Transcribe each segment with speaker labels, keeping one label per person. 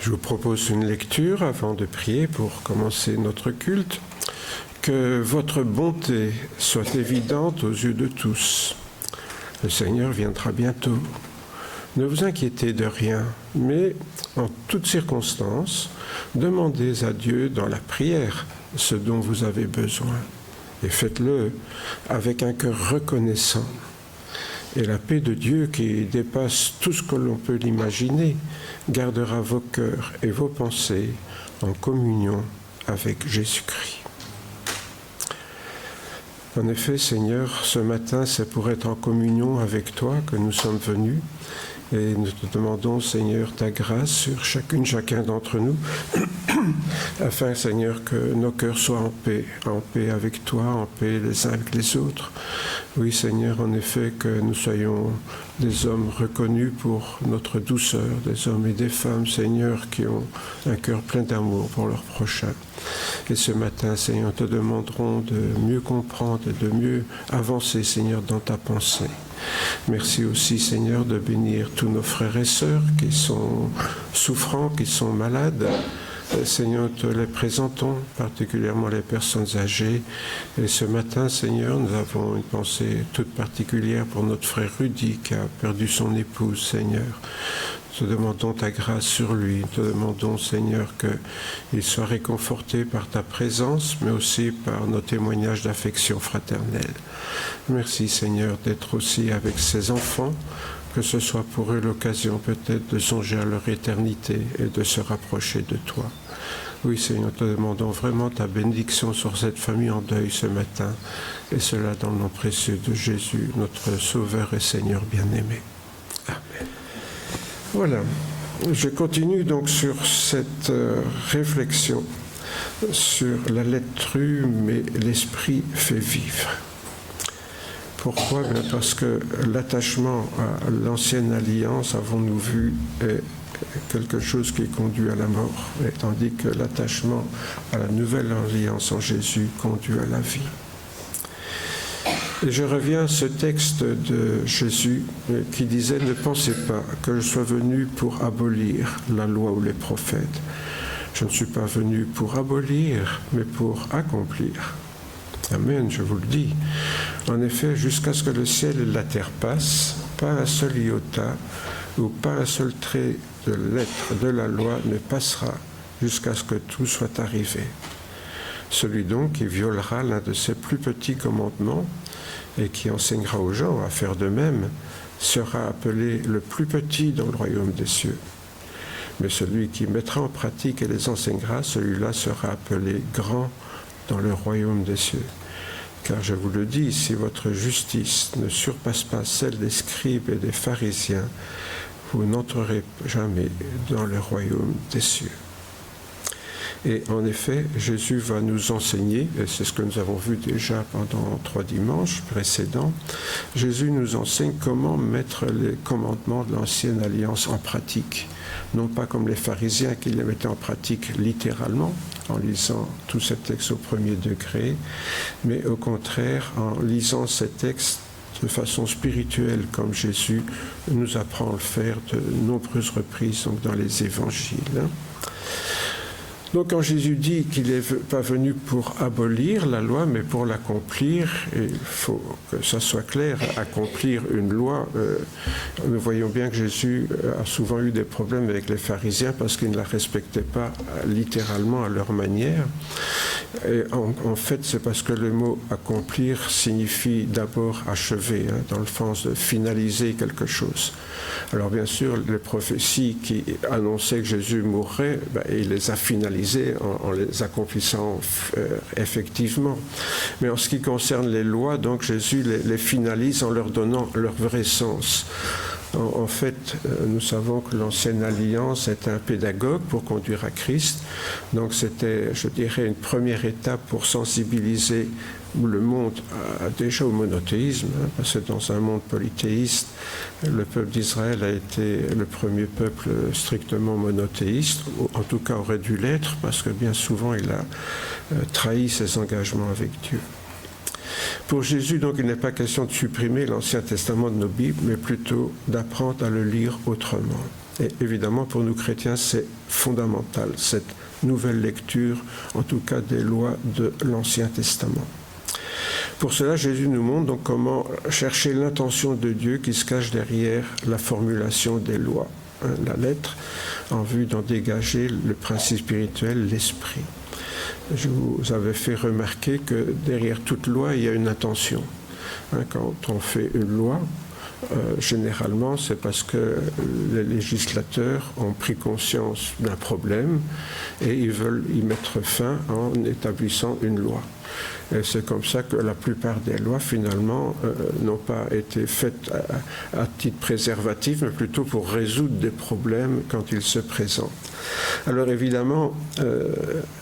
Speaker 1: Je vous propose une lecture avant de prier pour commencer notre culte. Que votre bonté soit évidente aux yeux de tous. Le Seigneur viendra bientôt. Ne vous inquiétez de rien, mais en toutes circonstances, demandez à Dieu dans la prière ce dont vous avez besoin. Et faites-le avec un cœur reconnaissant. Et la paix de Dieu, qui dépasse tout ce que l'on peut l'imaginer, gardera vos cœurs et vos pensées en communion avec Jésus-Christ. En effet, Seigneur, ce matin, c'est pour être en communion avec toi que nous sommes venus. Et nous te demandons, Seigneur, ta grâce sur chacun d'entre nous, afin, Seigneur, que nos cœurs soient en paix avec toi, en paix les uns avec les autres. Oui, Seigneur, en effet, que nous soyons des hommes reconnus pour notre douceur, des hommes et des femmes, Seigneur, qui ont un cœur plein d'amour pour leur prochain. Et ce matin, Seigneur, nous te demanderons de mieux comprendre et de mieux avancer, Seigneur, dans ta pensée. Merci aussi, Seigneur, de bénir tous nos frères et sœurs qui sont souffrants, qui sont malades. Seigneur, nous te les présentons, particulièrement les personnes âgées. Et ce matin, Seigneur, nous avons une pensée toute particulière pour notre frère Rudy qui a perdu son épouse, Seigneur. Nous te demandons ta grâce sur lui. Nous te demandons, Seigneur, qu'il soit réconforté par ta présence, mais aussi par nos témoignages d'affection fraternelle. Merci, Seigneur, d'être aussi avec ses enfants, que ce soit pour eux l'occasion peut-être de songer à leur éternité et de se rapprocher de toi. Oui, Seigneur, nous te demandons vraiment ta bénédiction sur cette famille en deuil ce matin, et cela dans le nom précieux de Jésus, notre Sauveur et Seigneur bien-aimé. Amen. Voilà, je continue donc sur cette réflexion sur la lettre true, mais l'esprit fait vivre. Pourquoi ? Bien parce que l'attachement à l'ancienne alliance, avons-nous vu, est quelque chose qui conduit à la mort, et tandis que l'attachement à la nouvelle alliance en Jésus conduit à la vie. Et je reviens à ce texte de Jésus qui disait « Ne pensez pas que je sois venu pour abolir la loi ou les prophètes. Je ne suis pas venu pour abolir, mais pour accomplir. » Amen, je vous le dis. En effet, jusqu'à ce que le ciel et la terre passent, pas un seul iota ou pas un seul trait de lettre de la loi ne passera jusqu'à ce que tout soit arrivé. Celui donc qui violera l'un de ces plus petits commandements et qui enseignera aux gens à faire de même, sera appelé le plus petit dans le royaume des cieux. Mais celui qui mettra en pratique et les enseignera, celui-là sera appelé grand dans le royaume des cieux. Car je vous le dis, si votre justice ne surpasse pas celle des scribes et des pharisiens, vous n'entrerez jamais dans le royaume des cieux. Et en effet, Jésus va nous enseigner, et c'est ce que nous avons vu déjà pendant 3 dimanches précédents, Jésus nous enseigne comment mettre les commandements de l'ancienne alliance en pratique. Non pas comme les pharisiens qui les mettaient en pratique littéralement, en lisant tous ces textes au premier degré, mais au contraire en lisant ces textes de façon spirituelle, comme Jésus nous apprend à le faire de nombreuses reprises donc dans les évangiles. Donc quand Jésus dit qu'il n'est pas venu pour abolir la loi, mais pour l'accomplir, et il faut que ça soit clair, accomplir une loi, nous voyons bien que Jésus a souvent eu des problèmes avec les pharisiens parce qu'ils ne la respectaient pas littéralement à leur manière. Et en fait, c'est parce que le mot « accomplir » signifie d'abord achever, dans le sens de finaliser quelque chose. Alors bien sûr, les prophéties qui annonçaient que Jésus mourrait, il les a finalisées en les accomplissant effectivement. Mais en ce qui concerne les lois, donc Jésus les finalise en leur donnant leur vrai sens. En fait, nous savons que l'ancienne alliance était un pédagogue pour conduire à Christ. Donc c'était, je dirais, une première étape pour sensibiliser le monde déjà au monothéisme, parce que dans un monde polythéiste, le peuple d'Israël a été le premier peuple strictement monothéiste, ou en tout cas aurait dû l'être, parce que bien souvent il a trahi ses engagements avec Dieu. Pour Jésus, donc, il n'est pas question de supprimer l'Ancien Testament de nos Bibles, mais plutôt d'apprendre à le lire autrement. Et évidemment, pour nous chrétiens, c'est fondamental, cette nouvelle lecture, en tout cas des lois de l'Ancien Testament. Pour cela, Jésus nous montre donc comment chercher l'intention de Dieu qui se cache derrière la formulation des lois, la lettre, en vue d'en dégager le principe spirituel, l'esprit. Je vous avais fait remarquer que derrière toute loi, il y a une intention. Quand on fait une loi, généralement, c'est parce que les législateurs ont pris conscience d'un problème et ils veulent y mettre fin en établissant une loi. Et c'est comme ça que la plupart des lois, finalement, n'ont pas été faites à titre préservatif, mais plutôt pour résoudre des problèmes quand ils se présentent. Alors évidemment,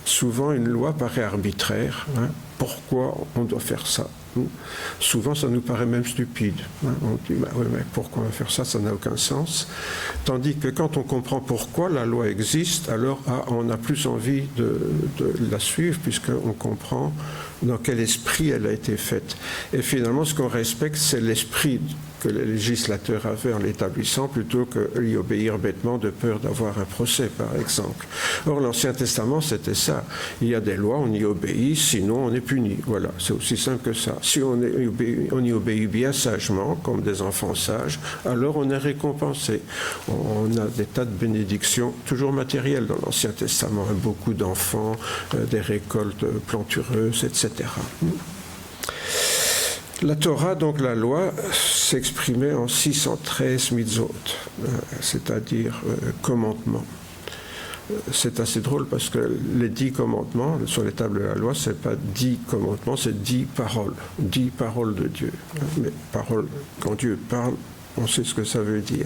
Speaker 1: souvent une loi paraît arbitraire. Pourquoi on doit faire ça ? Souvent, ça nous paraît même stupide. On dit, oui, mais pourquoi on va faire ça ? Ça n'a aucun sens. Tandis que quand on comprend pourquoi la loi existe, alors on a plus envie de la suivre, puisqu'on comprend dans quel esprit elle a été faite. Et finalement, ce qu'on respecte, c'est l'esprit que les législateurs avaient en l'établissant, plutôt que y obéir bêtement de peur d'avoir un procès, par exemple. Or, l'Ancien Testament, c'était ça. Il y a des lois, on y obéit, sinon on est puni. Voilà, c'est aussi simple que ça. Si on y obéit bien sagement, comme des enfants sages, alors on est récompensé. On a des tas de bénédictions, toujours matérielles dans l'Ancien Testament. Beaucoup d'enfants, des récoltes plantureuses, etc. La Torah, donc la loi, s'exprimait en 613 mitzvot, c'est-à-dire commandements. C'est assez drôle parce que les 10 commandements sur les tables de la loi, ce n'est pas 10 commandements, c'est 10 paroles de Dieu. Mais paroles, quand Dieu parle, on sait ce que ça veut dire.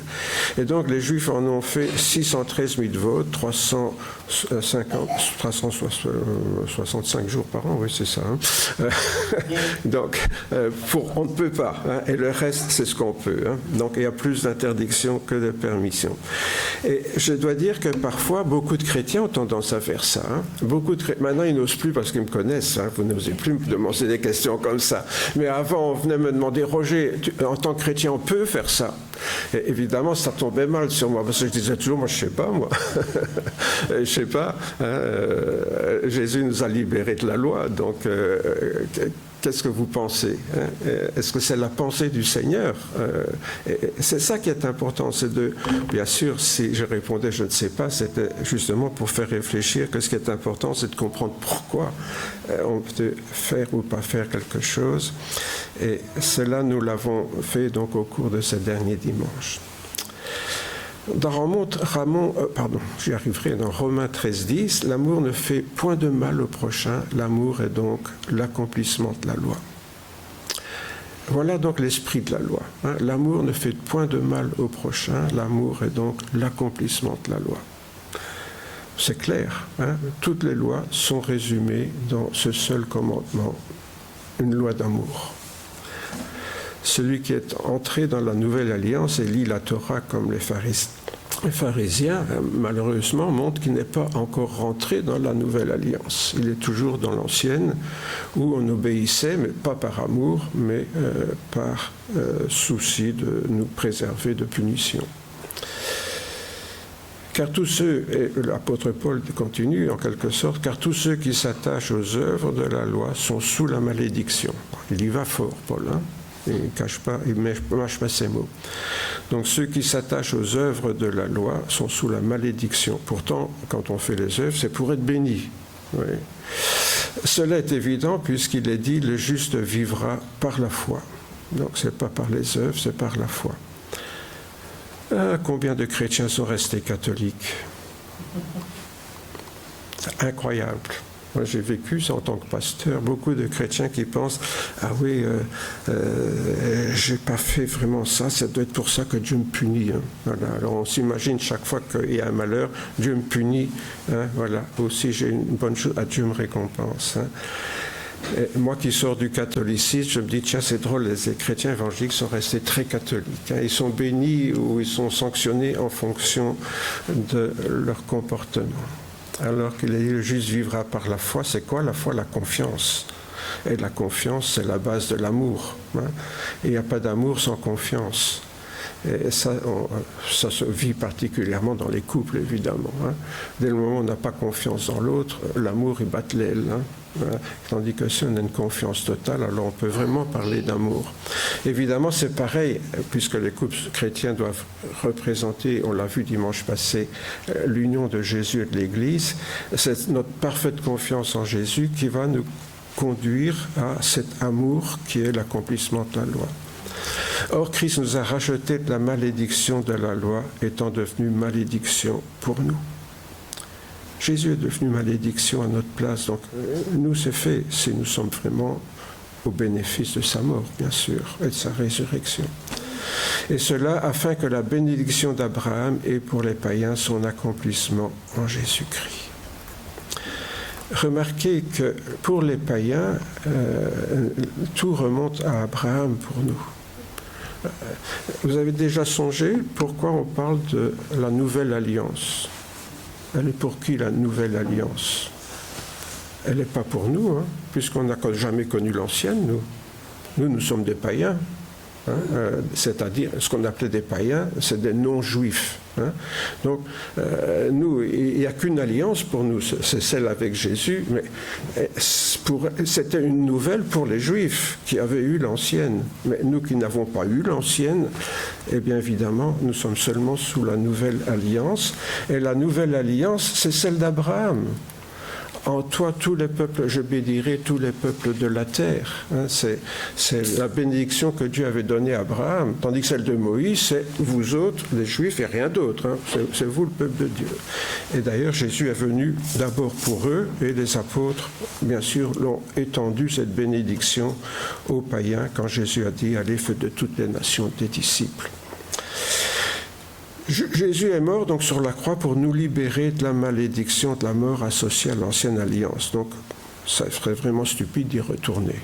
Speaker 1: Et donc les Juifs en ont fait 613 mitzvot, 365 jours par an, oui c'est ça. Donc on ne peut pas, et le reste c'est ce qu'on peut. Donc il y a plus d'interdictions que de permissions. Et je dois dire que parfois beaucoup de chrétiens ont tendance à faire ça. Maintenant ils n'osent plus parce qu'ils me connaissent, vous n'osez plus me demander des questions comme ça. Mais avant on venait me demander, Roger, en tant que chrétien on peut faire ça? Et évidemment, ça tombait mal sur moi, parce que je disais toujours, moi, je sais pas, moi. Je sais pas. Jésus nous a libérés de la loi, donc qu'est-ce que vous pensez? Est-ce que c'est la pensée du Seigneur? C'est ça qui est important. C'est bien sûr, si je répondais, je ne sais pas, c'était justement pour faire réfléchir que ce qui est important, c'est de comprendre pourquoi on peut faire ou pas faire quelque chose. Et cela, nous l'avons fait donc au cours de ces derniers dimanches. Dans Romains 13,10, l'amour ne fait point de mal au prochain, l'amour est donc l'accomplissement de la loi. Voilà donc l'esprit de la loi. L'amour ne fait point de mal au prochain, l'amour est donc l'accomplissement de la loi. C'est clair, toutes les lois sont résumées dans ce seul commandement, une loi d'amour. Celui qui est entré dans la nouvelle alliance et lit la Torah comme les pharisiens, malheureusement, montre qu'il n'est pas encore rentré dans la nouvelle alliance. Il est toujours dans l'ancienne, où on obéissait, mais pas par amour, mais par souci de nous préserver de punition. Car tous ceux, et l'apôtre Paul continue en quelque sorte, car tous ceux qui s'attachent aux œuvres de la loi sont sous la malédiction. Il y va fort, Paul, il ne cache pas, il ne mâche pas ses mots. Donc ceux qui s'attachent aux œuvres de la loi sont sous la malédiction. Pourtant, quand on fait les œuvres, c'est pour être béni. Oui. Cela est évident puisqu'il est dit, le juste vivra par la foi. Donc ce n'est pas par les œuvres, c'est par la foi. Combien de chrétiens sont restés catholiques? C'est incroyable. Moi, j'ai vécu ça en tant que pasteur. Beaucoup de chrétiens qui pensent « Ah oui, j'ai pas fait vraiment ça, ça doit être pour ça que Dieu me punit. » Voilà. Alors on s'imagine chaque fois qu'il y a un malheur, Dieu me punit. Voilà. Aussi, j'ai une bonne chose, Dieu me récompense. Et moi qui sors du catholicisme, je me dis, tiens, c'est drôle, les chrétiens évangéliques sont restés très catholiques. Ils sont bénis ou ils sont sanctionnés en fonction de leur comportement. Alors qu'il est dit, le juste vivra par la foi. C'est quoi la foi? La confiance. Et la confiance, c'est la base de l'amour. Et il n'y a pas d'amour sans confiance. Et ça se vit particulièrement dans les couples, évidemment. Hein. Dès le moment où on n'a pas confiance dans l'autre, l'amour, il bat l'aile. Hein. Tandis que si on a une confiance totale, alors on peut vraiment parler d'amour. Évidemment, c'est pareil, puisque les couples chrétiens doivent représenter, on l'a vu dimanche passé, l'union de Jésus et de l'Église. C'est notre parfaite confiance en Jésus qui va nous conduire à cet amour qui est l'accomplissement de la loi. Or, Christ nous a racheté de la malédiction de la loi, étant devenu malédiction pour nous. Jésus est devenu malédiction à notre place, donc nous c'est fait si nous sommes vraiment au bénéfice de sa mort, bien sûr, et de sa résurrection. Et cela afin que la bénédiction d'Abraham ait pour les païens son accomplissement en Jésus-Christ. Remarquez que pour les païens, tout remonte à Abraham pour nous. Vous avez déjà songé pourquoi on parle de la nouvelle alliance ? Elle est pour qui la nouvelle alliance? Elle n'est pas pour nous, hein, puisqu'on n'a jamais connu l'ancienne, nous. Nous sommes des païens. Hein, c'est-à-dire, ce qu'on appelait des païens, c'est des non-juifs. Hein. Donc, nous, il n'y a qu'une alliance pour nous, c'est celle avec Jésus, mais c'était une nouvelle pour les Juifs qui avaient eu l'ancienne. Mais nous qui n'avons pas eu l'ancienne, eh bien évidemment, nous sommes seulement sous la nouvelle alliance. Et la nouvelle alliance, c'est celle d'Abraham. En toi, tous les peuples, je bénirai tous les peuples de la terre. Hein, c'est la bénédiction que Dieu avait donnée à Abraham. Tandis que celle de Moïse, c'est vous autres, les Juifs, et rien d'autre. Hein, c'est vous, le peuple de Dieu. Et d'ailleurs, Jésus est venu d'abord pour eux, et les apôtres, bien sûr, l'ont étendu, cette bénédiction, aux païens, quand Jésus a dit « Allez, faites de toutes les nations des disciples ». Jésus est mort donc sur la croix pour nous libérer de la malédiction de la mort associée à l'ancienne alliance. Donc, ça serait vraiment stupide d'y retourner.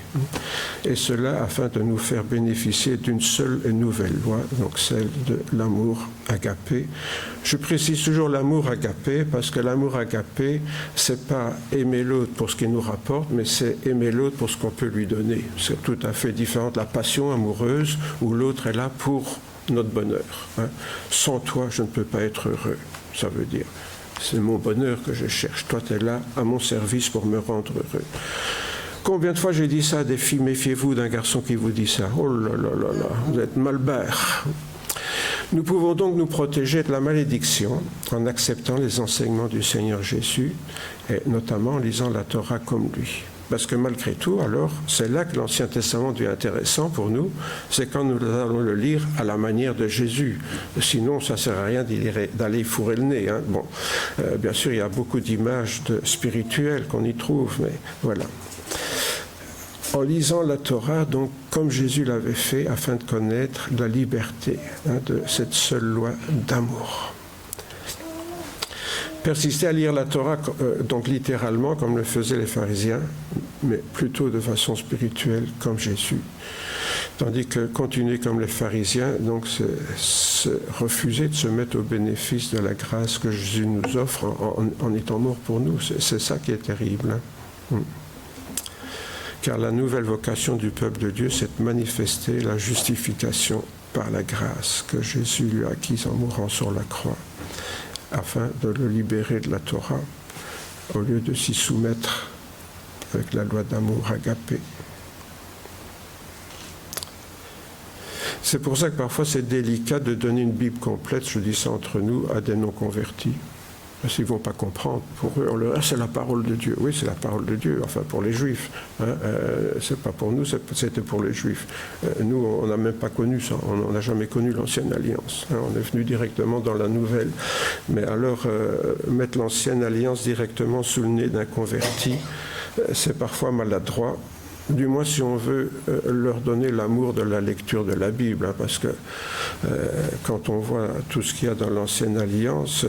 Speaker 1: Et cela afin de nous faire bénéficier d'une seule et nouvelle loi, donc celle de l'amour agapé. Je précise toujours l'amour agapé parce que l'amour agapé, c'est pas aimer l'autre pour ce qu'il nous rapporte, mais c'est aimer l'autre pour ce qu'on peut lui donner. C'est tout à fait différent de la passion amoureuse où l'autre est là pour notre bonheur. Hein. Sans toi, je ne peux pas être heureux. Ça veut dire, c'est mon bonheur que je cherche. Toi, tu es là à mon service pour me rendre heureux. Combien de fois j'ai dit ça à des filles, méfiez-vous d'un garçon qui vous dit ça. Oh là là là là, vous êtes malbert. Nous pouvons donc nous protéger de la malédiction en acceptant les enseignements du Seigneur Jésus et notamment en lisant la Torah comme lui. Parce que malgré tout, alors, c'est là que l'Ancien Testament devient intéressant pour nous, c'est quand nous allons le lire à la manière de Jésus. Sinon, ça ne sert à rien d'aller y fourrer le nez. Hein. Bon, bien sûr, il y a beaucoup d'images spirituelles qu'on y trouve, mais voilà. En lisant la Torah, donc, comme Jésus l'avait fait, afin de connaître la liberté de cette seule loi d'amour. Persister à lire la Torah, donc littéralement, comme le faisaient les pharisiens, mais plutôt de façon spirituelle, comme Jésus. Tandis que continuer comme les pharisiens, donc c'est refuser de se mettre au bénéfice de la grâce que Jésus nous offre en étant mort pour nous. C'est ça qui est terrible. Hein. Car la nouvelle vocation du peuple de Dieu, c'est de manifester la justification par la grâce que Jésus lui a acquise en mourant sur la croix, afin de le libérer de la Torah, au lieu de s'y soumettre avec la loi d'amour agapé. C'est pour ça que parfois c'est délicat de donner une Bible complète, je dis ça entre nous, à des non-convertis. Parce qu'ils ne vont pas comprendre. Pour eux, on leur dit, c'est la parole de Dieu. Oui, c'est la parole de Dieu, enfin pour les Juifs. Hein, c'est pas pour nous, c'était pour les Juifs. Nous, on n'a même pas connu ça. On n'a jamais connu l'ancienne alliance. Hein, on est venu directement dans la nouvelle. Mais alors, mettre l'ancienne alliance directement sous le nez d'un converti, c'est parfois maladroit. Du moins si on veut leur donner l'amour de la lecture de la Bible, hein, parce que quand on voit tout ce qu'il y a dans l'Ancienne Alliance,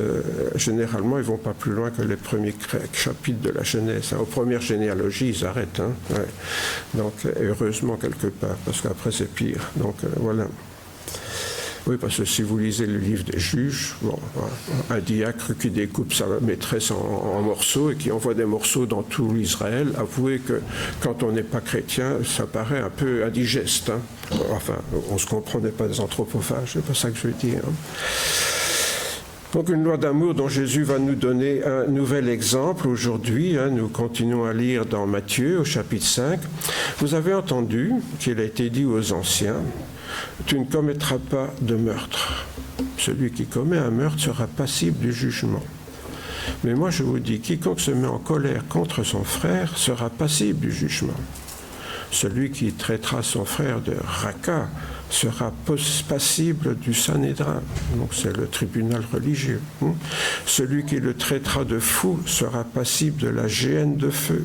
Speaker 1: généralement ils ne vont pas plus loin que les premiers chapitres de la Genèse. Hein. Aux premières généalogies, ils arrêtent. Hein, ouais. Donc heureusement quelque part, parce qu'après c'est pire. Donc voilà. Oui, parce que si vous lisez le livre des Juges, bon, un diacre qui découpe sa maîtresse en morceaux et qui envoie des morceaux dans tout Israël, avouez que quand on n'est pas chrétien, ça paraît un peu indigeste. Hein. Enfin, on se comprend, on n'est pas des anthropophages, c'est pas ça que je veux dire. Hein. Donc une loi d'amour dont Jésus va nous donner un nouvel exemple aujourd'hui. Hein, nous continuons à lire dans Matthieu au chapitre 5. Vous avez entendu qu'il a été dit aux anciens, « Tu ne commettras pas de meurtre. Celui qui commet un meurtre sera passible du jugement. Mais moi je vous dis, quiconque se met en colère contre son frère sera passible du jugement. Celui qui traitera son frère de raca sera passible du Sanhédrin. » Donc c'est le tribunal religieux. Celui qui le traitera de fou sera passible de la géhenne de feu.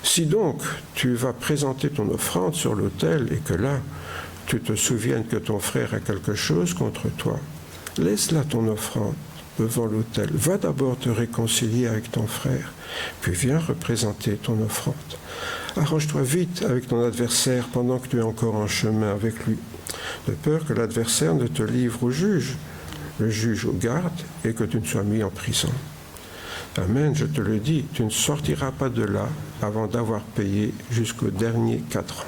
Speaker 1: Si donc tu vas présenter ton offrande sur l'autel et que là tu te souviennes que ton frère a quelque chose contre toi, laisse là ton offrande devant l'autel. Va d'abord te réconcilier avec ton frère, puis viens représenter ton offrande. Arrange-toi vite avec ton adversaire pendant que tu es encore en chemin avec lui, de peur que l'adversaire ne te livre au juge, le juge aux gardes, et que tu ne sois mis en prison. Amen, je te le dis, tu ne sortiras pas de là avant d'avoir payé jusqu'au dernier 4 ans.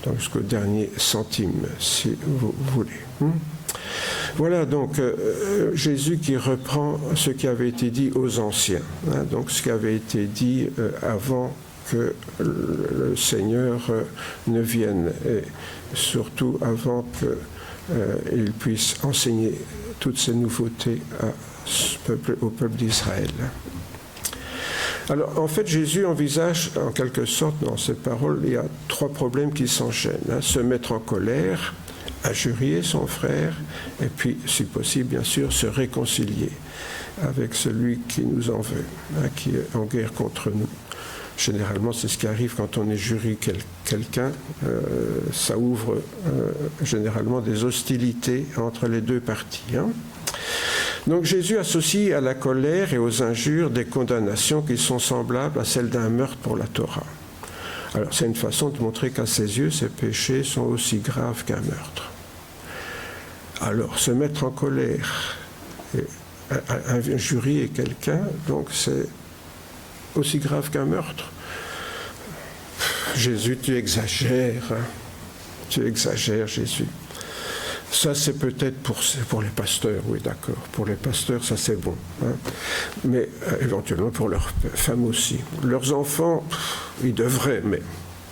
Speaker 1: Donc jusqu'au dernier centime, si vous voulez. Voilà donc Jésus qui reprend ce qui avait été dit aux anciens, hein, donc ce qui avait été dit avant que le Seigneur ne vienne, et surtout avant qu'il puisse enseigner toutes ces nouveautés au peuple d'Israël. Alors, en fait, Jésus envisage, en quelque sorte, dans ses paroles, il y a 3 problèmes qui s'enchaînent. Hein. Se mettre en colère, injurier son frère, et puis, si possible, bien sûr, se réconcilier avec celui qui nous en veut, hein, qui est en guerre contre nous. Généralement, c'est ce qui arrive quand on injurie quelqu'un. Ça ouvre généralement des hostilités entre les 2 parties. Hein. Donc Jésus associe à la colère et aux injures des condamnations qui sont semblables à celles d'un meurtre pour la Torah. Alors c'est une façon de montrer qu'à ses yeux, ces péchés sont aussi graves qu'un meurtre. Alors se mettre en colère et injurier quelqu'un, donc c'est aussi grave qu'un meurtre. Jésus, tu exagères. Hein. Tu exagères, Jésus. Ça, c'est peut-être pour les pasteurs, oui, d'accord. Pour les pasteurs, ça, c'est bon. Hein. Mais éventuellement pour leurs femmes aussi. Leurs enfants, ils devraient, mais...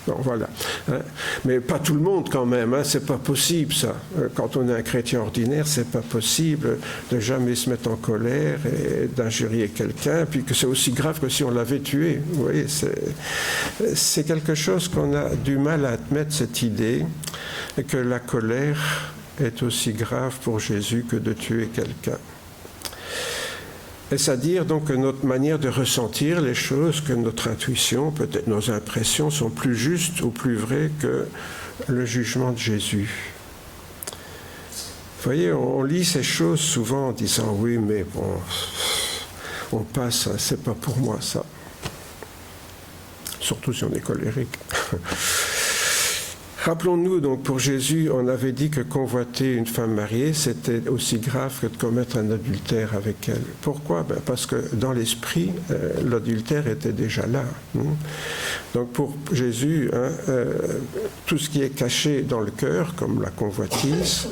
Speaker 1: Bon, voilà. Hein. Mais pas tout le monde quand même, hein. C'est pas possible ça. Quand on est un chrétien ordinaire, c'est pas possible de jamais se mettre en colère et d'injurier quelqu'un, puis que c'est aussi grave que si on l'avait tué. Vous voyez, c'est quelque chose qu'on a du mal à admettre, cette idée que la colère est aussi grave pour Jésus que de tuer quelqu'un. Est-ce à dire donc que notre manière de ressentir les choses, que notre intuition, peut-être nos impressions sont plus justes ou plus vraies que le jugement de Jésus? Vous voyez, on lit ces choses souvent en disant « oui, mais bon, on passe, c'est pas pour moi ça ». Surtout si on est colérique. Rappelons-nous donc, pour Jésus, on avait dit que convoiter une femme mariée, c'était aussi grave que de commettre un adultère avec elle. Pourquoi? Parce que dans l'esprit, l'adultère était déjà là. Donc pour Jésus, tout ce qui est caché dans le cœur, comme la convoitise,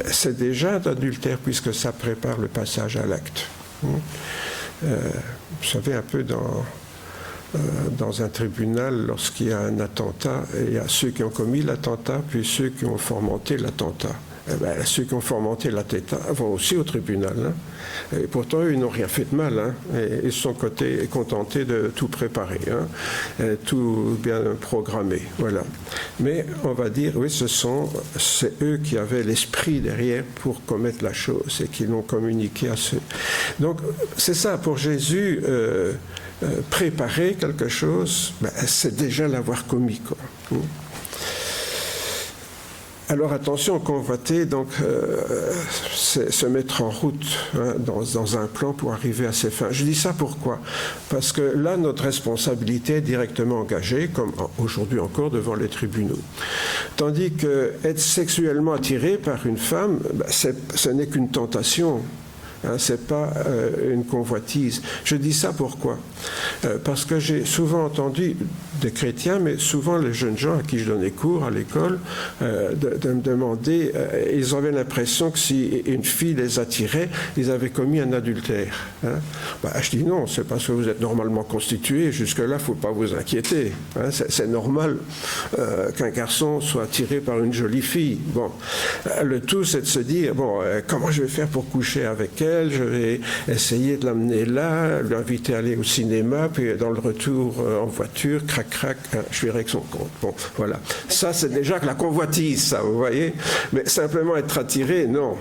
Speaker 1: c'est déjà d'adultère puisque ça prépare le passage à l'acte. Vous savez, un peu dans un tribunal, lorsqu'il y a un attentat, il y a ceux qui ont commis l'attentat, puis ceux qui ont fomenté l'attentat. Ceux qui ont fomenté l'attentat vont aussi au tribunal. Hein. Et pourtant, eux, ils n'ont rien fait de mal. Hein. Et ils sont contentés de tout préparer, hein. Tout bien programmé. Voilà. Mais on va dire, oui, c'est eux qui avaient l'esprit derrière pour commettre la chose et qui l'ont communiqué à ceux. Donc, c'est ça, pour Jésus... préparer quelque chose, c'est déjà l'avoir commis, quoi. Alors attention, convoiter, donc, c'est se mettre en route dans un plan pour arriver à ses fins. Je dis ça pourquoi? Parce que là, notre responsabilité est directement engagée, comme aujourd'hui encore, devant les tribunaux. Tandis que être sexuellement attiré par une femme, ce n'est qu'une tentation. Ce n'est pas une convoitise. Je dis ça pourquoi? Parce que j'ai souvent entendu des chrétiens, mais souvent les jeunes gens à qui je donnais cours à l'école, de me demander, ils avaient l'impression que si une fille les attirait, ils avaient commis un adultère. Je dis non, c'est parce que vous êtes normalement constitué, jusque-là, il ne faut pas vous inquiéter. C'est normal qu'un garçon soit attiré par une jolie fille. Bon, le tout, c'est de se dire, comment je vais faire pour coucher avec elle? Je vais essayer de l'amener là, l'inviter à aller au cinéma, puis dans le retour en voiture, crac, je verrai que son compte. Bon, voilà. Ça, c'est déjà que la convoitise, ça, vous voyez? Mais simplement être attiré, non.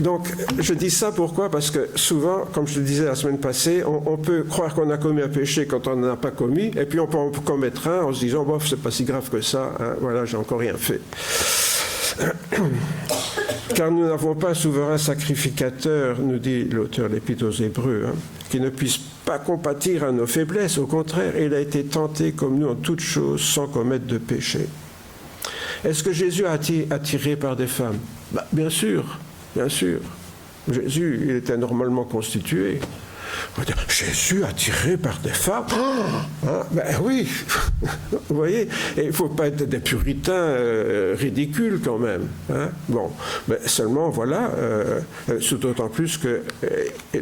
Speaker 1: Donc, je dis ça pourquoi? Parce que souvent, comme je le disais la semaine passée, on peut croire qu'on a commis un péché quand on n'en a pas commis, et puis on peut en commettre un en se disant, bof, c'est pas si grave que ça, voilà, j'ai encore rien fait. Car nous n'avons pas un souverain sacrificateur, nous dit l'auteur de l'Épître aux Hébreux, qui ne puisse pas compatir à nos faiblesses. Au contraire, il a été tenté comme nous en toutes choses sans commettre de péché. Est-ce que Jésus a été attiré par des femmes? Bien sûr, bien sûr. Jésus, il était normalement constitué. On va dire, Jésus attiré par des femmes? Oui, vous voyez, et il ne faut pas être des puritains ridicules quand même. Bon, mais seulement voilà, d'autant plus que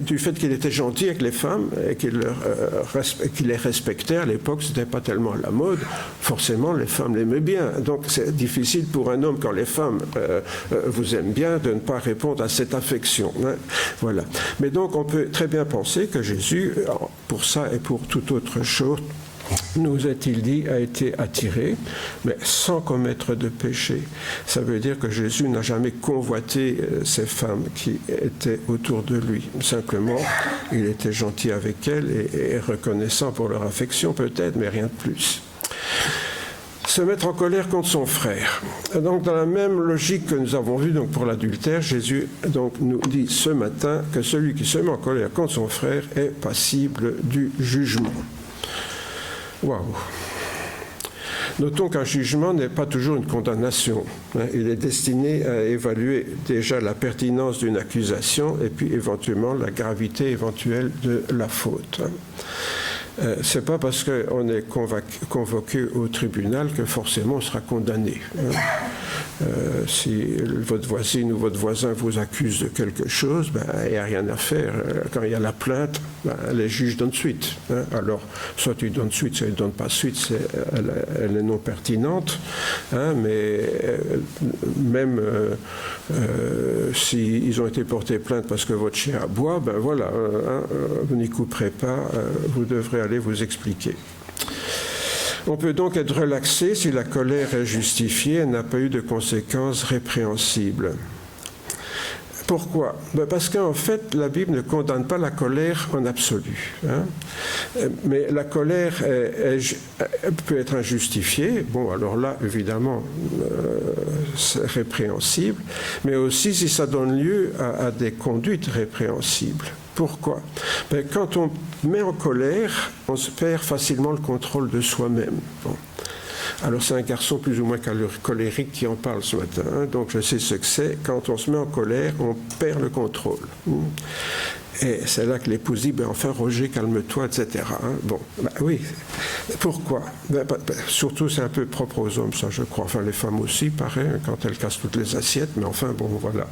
Speaker 1: du fait qu'il était gentil avec les femmes et qu'il les respectait à l'époque, ce n'était pas tellement à la mode, forcément les femmes l'aimaient bien. Donc c'est difficile pour un homme, quand les femmes vous aiment bien, de ne pas répondre à cette affection. Voilà. Mais donc on peut très bien penser que Jésus, pour ça et pour toute autre chose, nous a-t-il dit, a été attiré, mais sans commettre de péché. Ça veut dire que Jésus n'a jamais convoité ces femmes qui étaient autour de lui. Simplement, il était gentil avec elles et reconnaissant pour leur affection peut-être, mais rien de plus. Se mettre en colère contre son frère. Donc, dans la même logique que nous avons vue donc, pour l'adultère, Jésus donc, nous dit ce matin que celui qui se met en colère contre son frère est passible du jugement. Waouh! Notons qu'un jugement n'est pas toujours une condamnation. Il est destiné à évaluer déjà la pertinence d'une accusation et puis éventuellement la gravité éventuelle de la faute. C'est pas parce qu'on est convoqué au tribunal que forcément on sera condamné. Si votre voisine ou votre voisin vous accuse de quelque chose, il n'y a rien à faire. Quand il y a la plainte, les juges donnent suite. Alors, soit ils donnent suite, soit ils ne donnent pas suite, elle est non pertinente. Mais même s'ils ont été portés plainte parce que votre chien aboie, voilà, vous n'y couperez pas, vous devrez aller vous expliquer. On peut donc être relaxé si la colère est justifiée et n'a pas eu de conséquences répréhensibles. Pourquoi? Parce qu'en fait, la Bible ne condamne pas la colère en absolu. Mais la colère peut être injustifiée. Bon, alors là, évidemment, c'est répréhensible. Mais aussi si ça donne lieu à des conduites répréhensibles. Pourquoi? Quand on met en colère, on se perd facilement le contrôle de soi-même. Bon. Alors c'est un garçon plus ou moins colérique qui en parle ce matin, donc je sais ce que c'est. Quand on se met en colère, on perd le contrôle. Et c'est là que l'épouse dit, enfin Roger, calme-toi, etc. Bon, oui. Pourquoi? Surtout, c'est un peu propre aux hommes, ça je crois. Enfin, les femmes aussi, pareil, quand elles cassent toutes les assiettes, mais enfin, bon, voilà.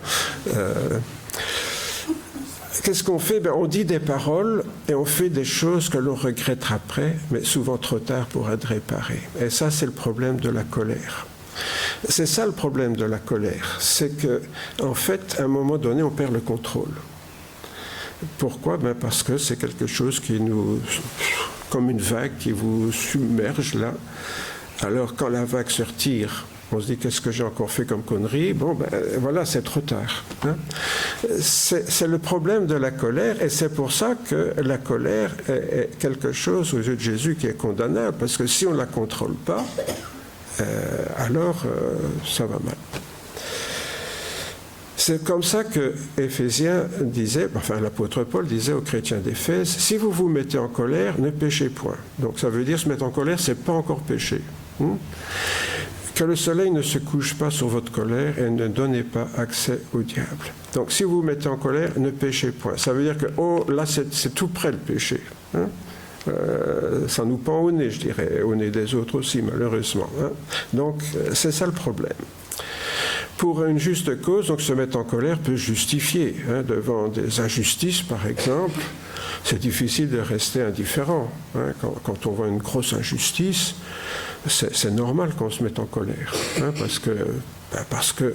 Speaker 1: Qu'est-ce qu'on fait? On dit des paroles et on fait des choses que l'on regrette après, mais souvent trop tard pour être réparé. Et ça, c'est le problème de la colère. C'est ça le problème de la colère. C'est qu'en fait, à un moment donné, on perd le contrôle. Pourquoi? Parce que c'est quelque chose qui nous... comme une vague qui vous submerge là. Alors, quand la vague se retire, on se dit, qu'est-ce que j'ai encore fait comme connerie? Voilà, c'est trop tard. C'est le problème de la colère, et c'est pour ça que la colère est quelque chose aux yeux de Jésus qui est condamnable, parce que si on ne la contrôle pas, alors ça va mal. C'est comme ça que Éphésiens disait, enfin l'apôtre Paul disait aux chrétiens d'Éphèse, si vous vous mettez en colère, ne péchez point. Donc ça veut dire se mettre en colère, c'est pas encore péché. Que le soleil ne se couche pas sur votre colère et ne donnez pas accès au diable. Donc si vous vous mettez en colère, ne péchez point. Ça veut dire que là c'est tout près le péché. Ça nous pend au nez, je dirais, au nez des autres aussi, malheureusement. Donc c'est ça le problème. Pour une juste cause, donc se mettre en colère peut justifier. Devant des injustices, par exemple, c'est difficile de rester indifférent. Quand on voit une grosse injustice, c'est normal qu'on se mette en colère. Parce que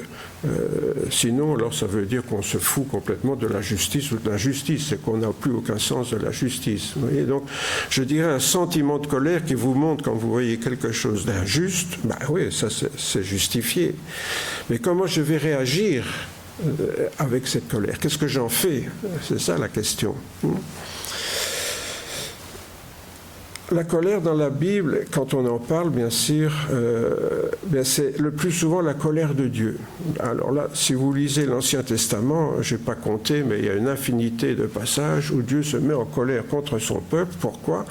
Speaker 1: sinon, alors ça veut dire qu'on se fout complètement de la justice ou de l'injustice, c'est qu'on n'a plus aucun sens de la justice. Vous voyez, donc, je dirais un sentiment de colère qui vous montre quand vous voyez quelque chose d'injuste, oui, ça c'est justifié. Mais comment je vais réagir avec cette colère? Qu'est-ce que j'en fais? C'est ça la question. La colère dans la Bible, quand on en parle, bien sûr, c'est le plus souvent la colère de Dieu. Alors là, si vous lisez l'Ancien Testament, je n'ai pas compté, mais il y a une infinité de passages où Dieu se met en colère contre son peuple. Pourquoi?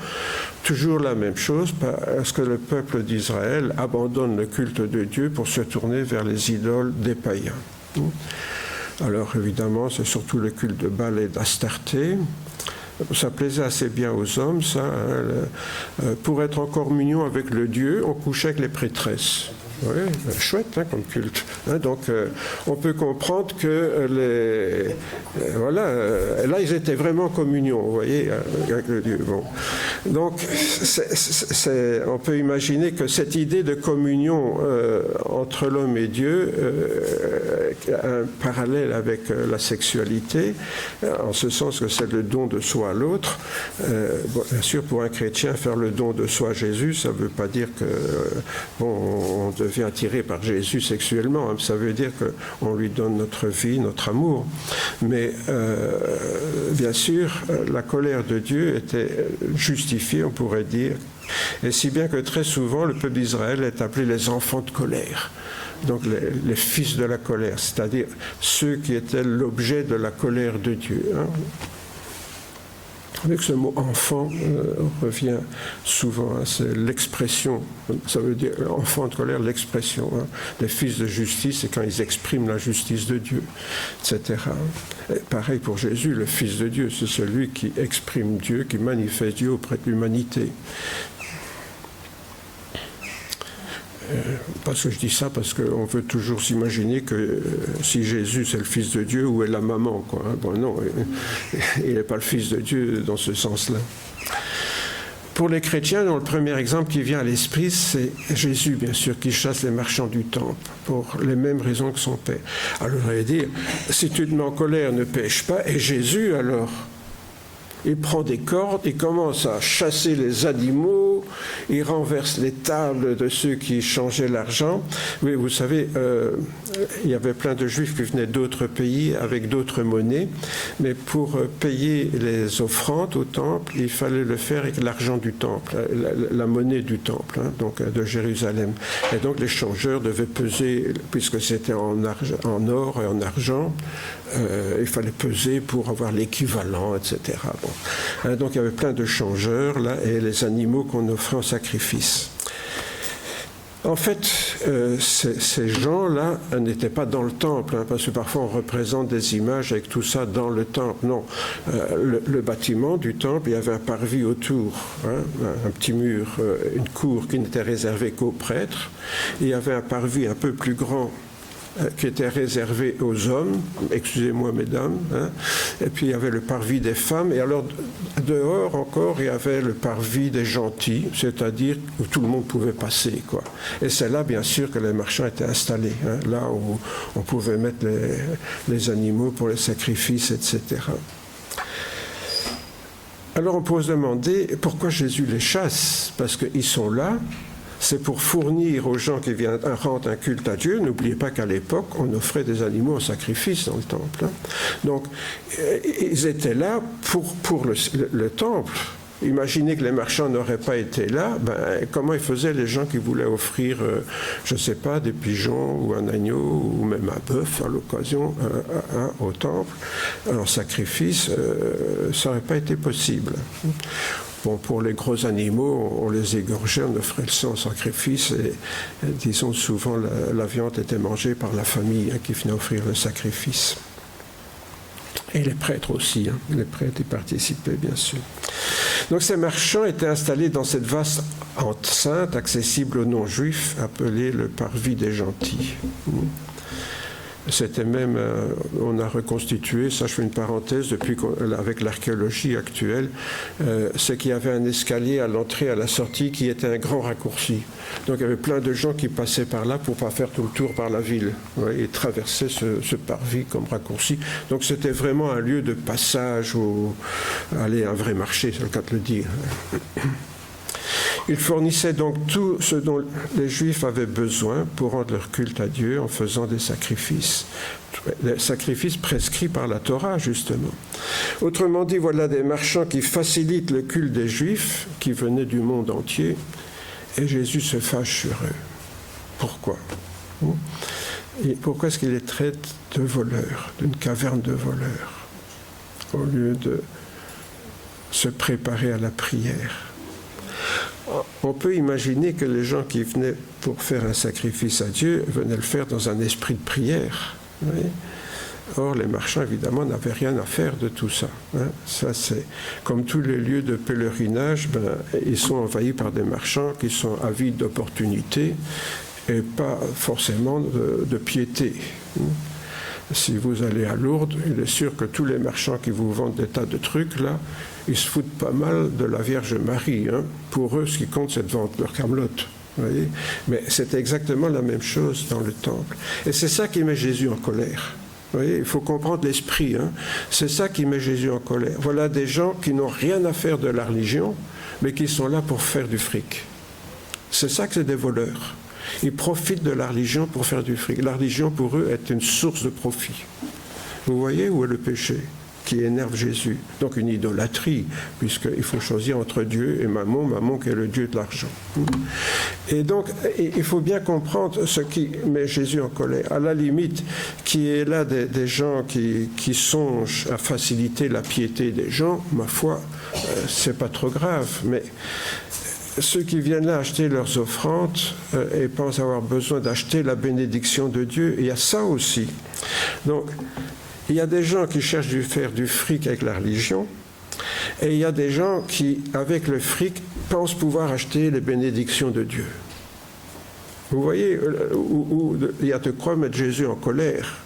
Speaker 1: Toujours la même chose, parce que le peuple d'Israël abandonne le culte de Dieu pour se tourner vers les idoles des païens. Alors évidemment, c'est surtout le culte de Baal et d'Astarté. Ça plaisait assez bien aux hommes, ça. Pour être en communion avec le Dieu, on couchait avec les prêtresses. Oui, chouette comme culte. Donc, on peut comprendre que là, ils étaient vraiment en communion, vous voyez, avec le Dieu. Bon. Donc, on peut imaginer que cette idée de communion entre l'homme et Dieu a un parallèle avec la sexualité, en ce sens que c'est le don de soi à l'autre. Bien sûr, pour un chrétien, faire le don de soi à Jésus, ça ne veut pas dire que on devient attiré par Jésus sexuellement. Ça veut dire qu'on lui donne notre vie, notre amour. Mais bien sûr, la colère de Dieu était justifiée, on pourrait dire. Et si bien que très souvent, le peuple d'Israël est appelé les enfants de colère. Donc les fils de la colère, c'est-à-dire ceux qui étaient l'objet de la colère de Dieu. Avec ce mot enfant revient souvent, c'est l'expression, ça veut dire enfant de colère, l'expression. Les fils de justice, c'est quand ils expriment la justice de Dieu, etc. Et pareil pour Jésus, le Fils de Dieu, c'est celui qui exprime Dieu, qui manifeste Dieu auprès de l'humanité. Parce que je dis ça parce qu'on veut toujours s'imaginer que si Jésus c'est le Fils de Dieu, où est la maman, quoi. Bon, non, il n'est pas le Fils de Dieu dans ce sens-là. Pour les chrétiens, le premier exemple qui vient à l'esprit, c'est Jésus, bien sûr, qui chasse les marchands du temple, pour les mêmes raisons que son Père. Alors, il va dire, si tu te mets en colère, ne pêche pas, et Jésus, alors, il prend des cordes, il commence à chasser les animaux, il renverse les tables de ceux qui changeaient l'argent. Oui, vous savez, il y avait plein de juifs qui venaient d'autres pays avec d'autres monnaies, mais pour payer les offrandes au temple, il fallait le faire avec l'argent du temple, la monnaie du temple, donc de Jérusalem. Et donc les changeurs devaient peser, puisque c'était en or et en argent, il fallait peser pour avoir l'équivalent, etc. Bon. Donc il y avait plein de changeurs là, et les animaux qu'on offrait en sacrifice. En fait, ces gens-là n'étaient pas dans le temple, parce que parfois on représente des images avec tout ça dans le temple. Non, le bâtiment du temple, il y avait un parvis autour, un petit mur, une cour qui n'était réservée qu'aux prêtres. Il y avait un parvis un peu plus grand qui était réservé aux hommes, excusez-moi mesdames, et puis il y avait le parvis des femmes, et alors dehors encore il y avait le parvis des gentils, c'est-à-dire où tout le monde pouvait passer, quoi. Et c'est là bien sûr que les marchands étaient installés, là où on pouvait mettre les animaux pour les sacrifices, etc. Alors on peut se demander pourquoi Jésus les chasse, parce qu'ils sont là. C'est pour fournir aux gens qui viennent rendre un culte à Dieu. N'oubliez pas qu'à l'époque, on offrait des animaux en sacrifice dans le temple. Donc, ils étaient là pour le temple. Imaginez que les marchands n'auraient pas été là, comment ils faisaient les gens qui voulaient offrir, je ne sais pas, des pigeons ou un agneau ou même un bœuf à l'occasion au temple, en sacrifice, ça n'aurait pas été possible. Bon, pour les gros animaux, on les égorgeait, on offrait le sang en sacrifice et disons souvent la viande était mangée par la famille qui venait offrir le sacrifice. Et les prêtres aussi, les prêtres y participaient bien sûr. Donc ces marchands étaient installés dans cette vaste enceinte accessible aux non-juifs, appelée le parvis des gentils. C'était même, on a reconstitué, ça je fais une parenthèse, depuis avec l'archéologie actuelle, c'est qu'il y avait un escalier à l'entrée et à la sortie qui était un grand raccourci. Donc il y avait plein de gens qui passaient par là pour ne pas faire tout le tour par la ville, et traversaient ce parvis comme raccourci. Donc c'était vraiment un lieu de passage, un vrai marché, c'est le cas de le dire. Ils fournissaient donc tout ce dont les Juifs avaient besoin pour rendre leur culte à Dieu en faisant des sacrifices prescrits par la Torah, justement. Autrement dit, voilà des marchands qui facilitent le culte des Juifs qui venaient du monde entier, et Jésus se fâche sur eux. Pourquoi ? Et pourquoi est-ce qu'il les traite de voleurs, d'une caverne de voleurs, au lieu de se préparer à la prière ? On peut imaginer que les gens qui venaient pour faire un sacrifice à Dieu venaient le faire dans un esprit de prière. Oui. Or, les marchands, évidemment, n'avaient rien à faire de tout ça. Ça, c'est comme tous les lieux de pèlerinage, ils sont envahis par des marchands qui sont avides d'opportunités et pas forcément de piété. Si vous allez à Lourdes, il est sûr que tous les marchands qui vous vendent des tas de trucs, là, ils se foutent pas mal de la Vierge Marie. Pour eux, ce qui compte, c'est de vendre leur camelote. Voyez ? Mais c'est exactement la même chose dans le temple. Et c'est ça qui met Jésus en colère. Vous voyez, il faut comprendre l'esprit. C'est ça qui met Jésus en colère. Voilà des gens qui n'ont rien à faire de la religion, mais qui sont là pour faire du fric. C'est ça que c'est des voleurs. Ils profitent de la religion pour faire du fric. La religion, pour eux, est une source de profit. Vous voyez où est le péché qui énerve Jésus? Donc une idolâtrie, puisqu'il faut choisir entre Dieu et Mammon qui est le Dieu de l'argent. Et donc, il faut bien comprendre ce qui met Jésus en colère. À la limite, qui est là des gens qui songent à faciliter la piété des gens, ma foi, c'est pas trop grave, mais ceux qui viennent là acheter leurs offrandes et pensent avoir besoin d'acheter la bénédiction de Dieu, il y a ça aussi. Donc, il y a des gens qui cherchent à faire du fric avec la religion, et il y a des gens qui, avec le fric, pensent pouvoir acheter les bénédictions de Dieu. Vous voyez où il y a de quoi mettre Jésus en colère.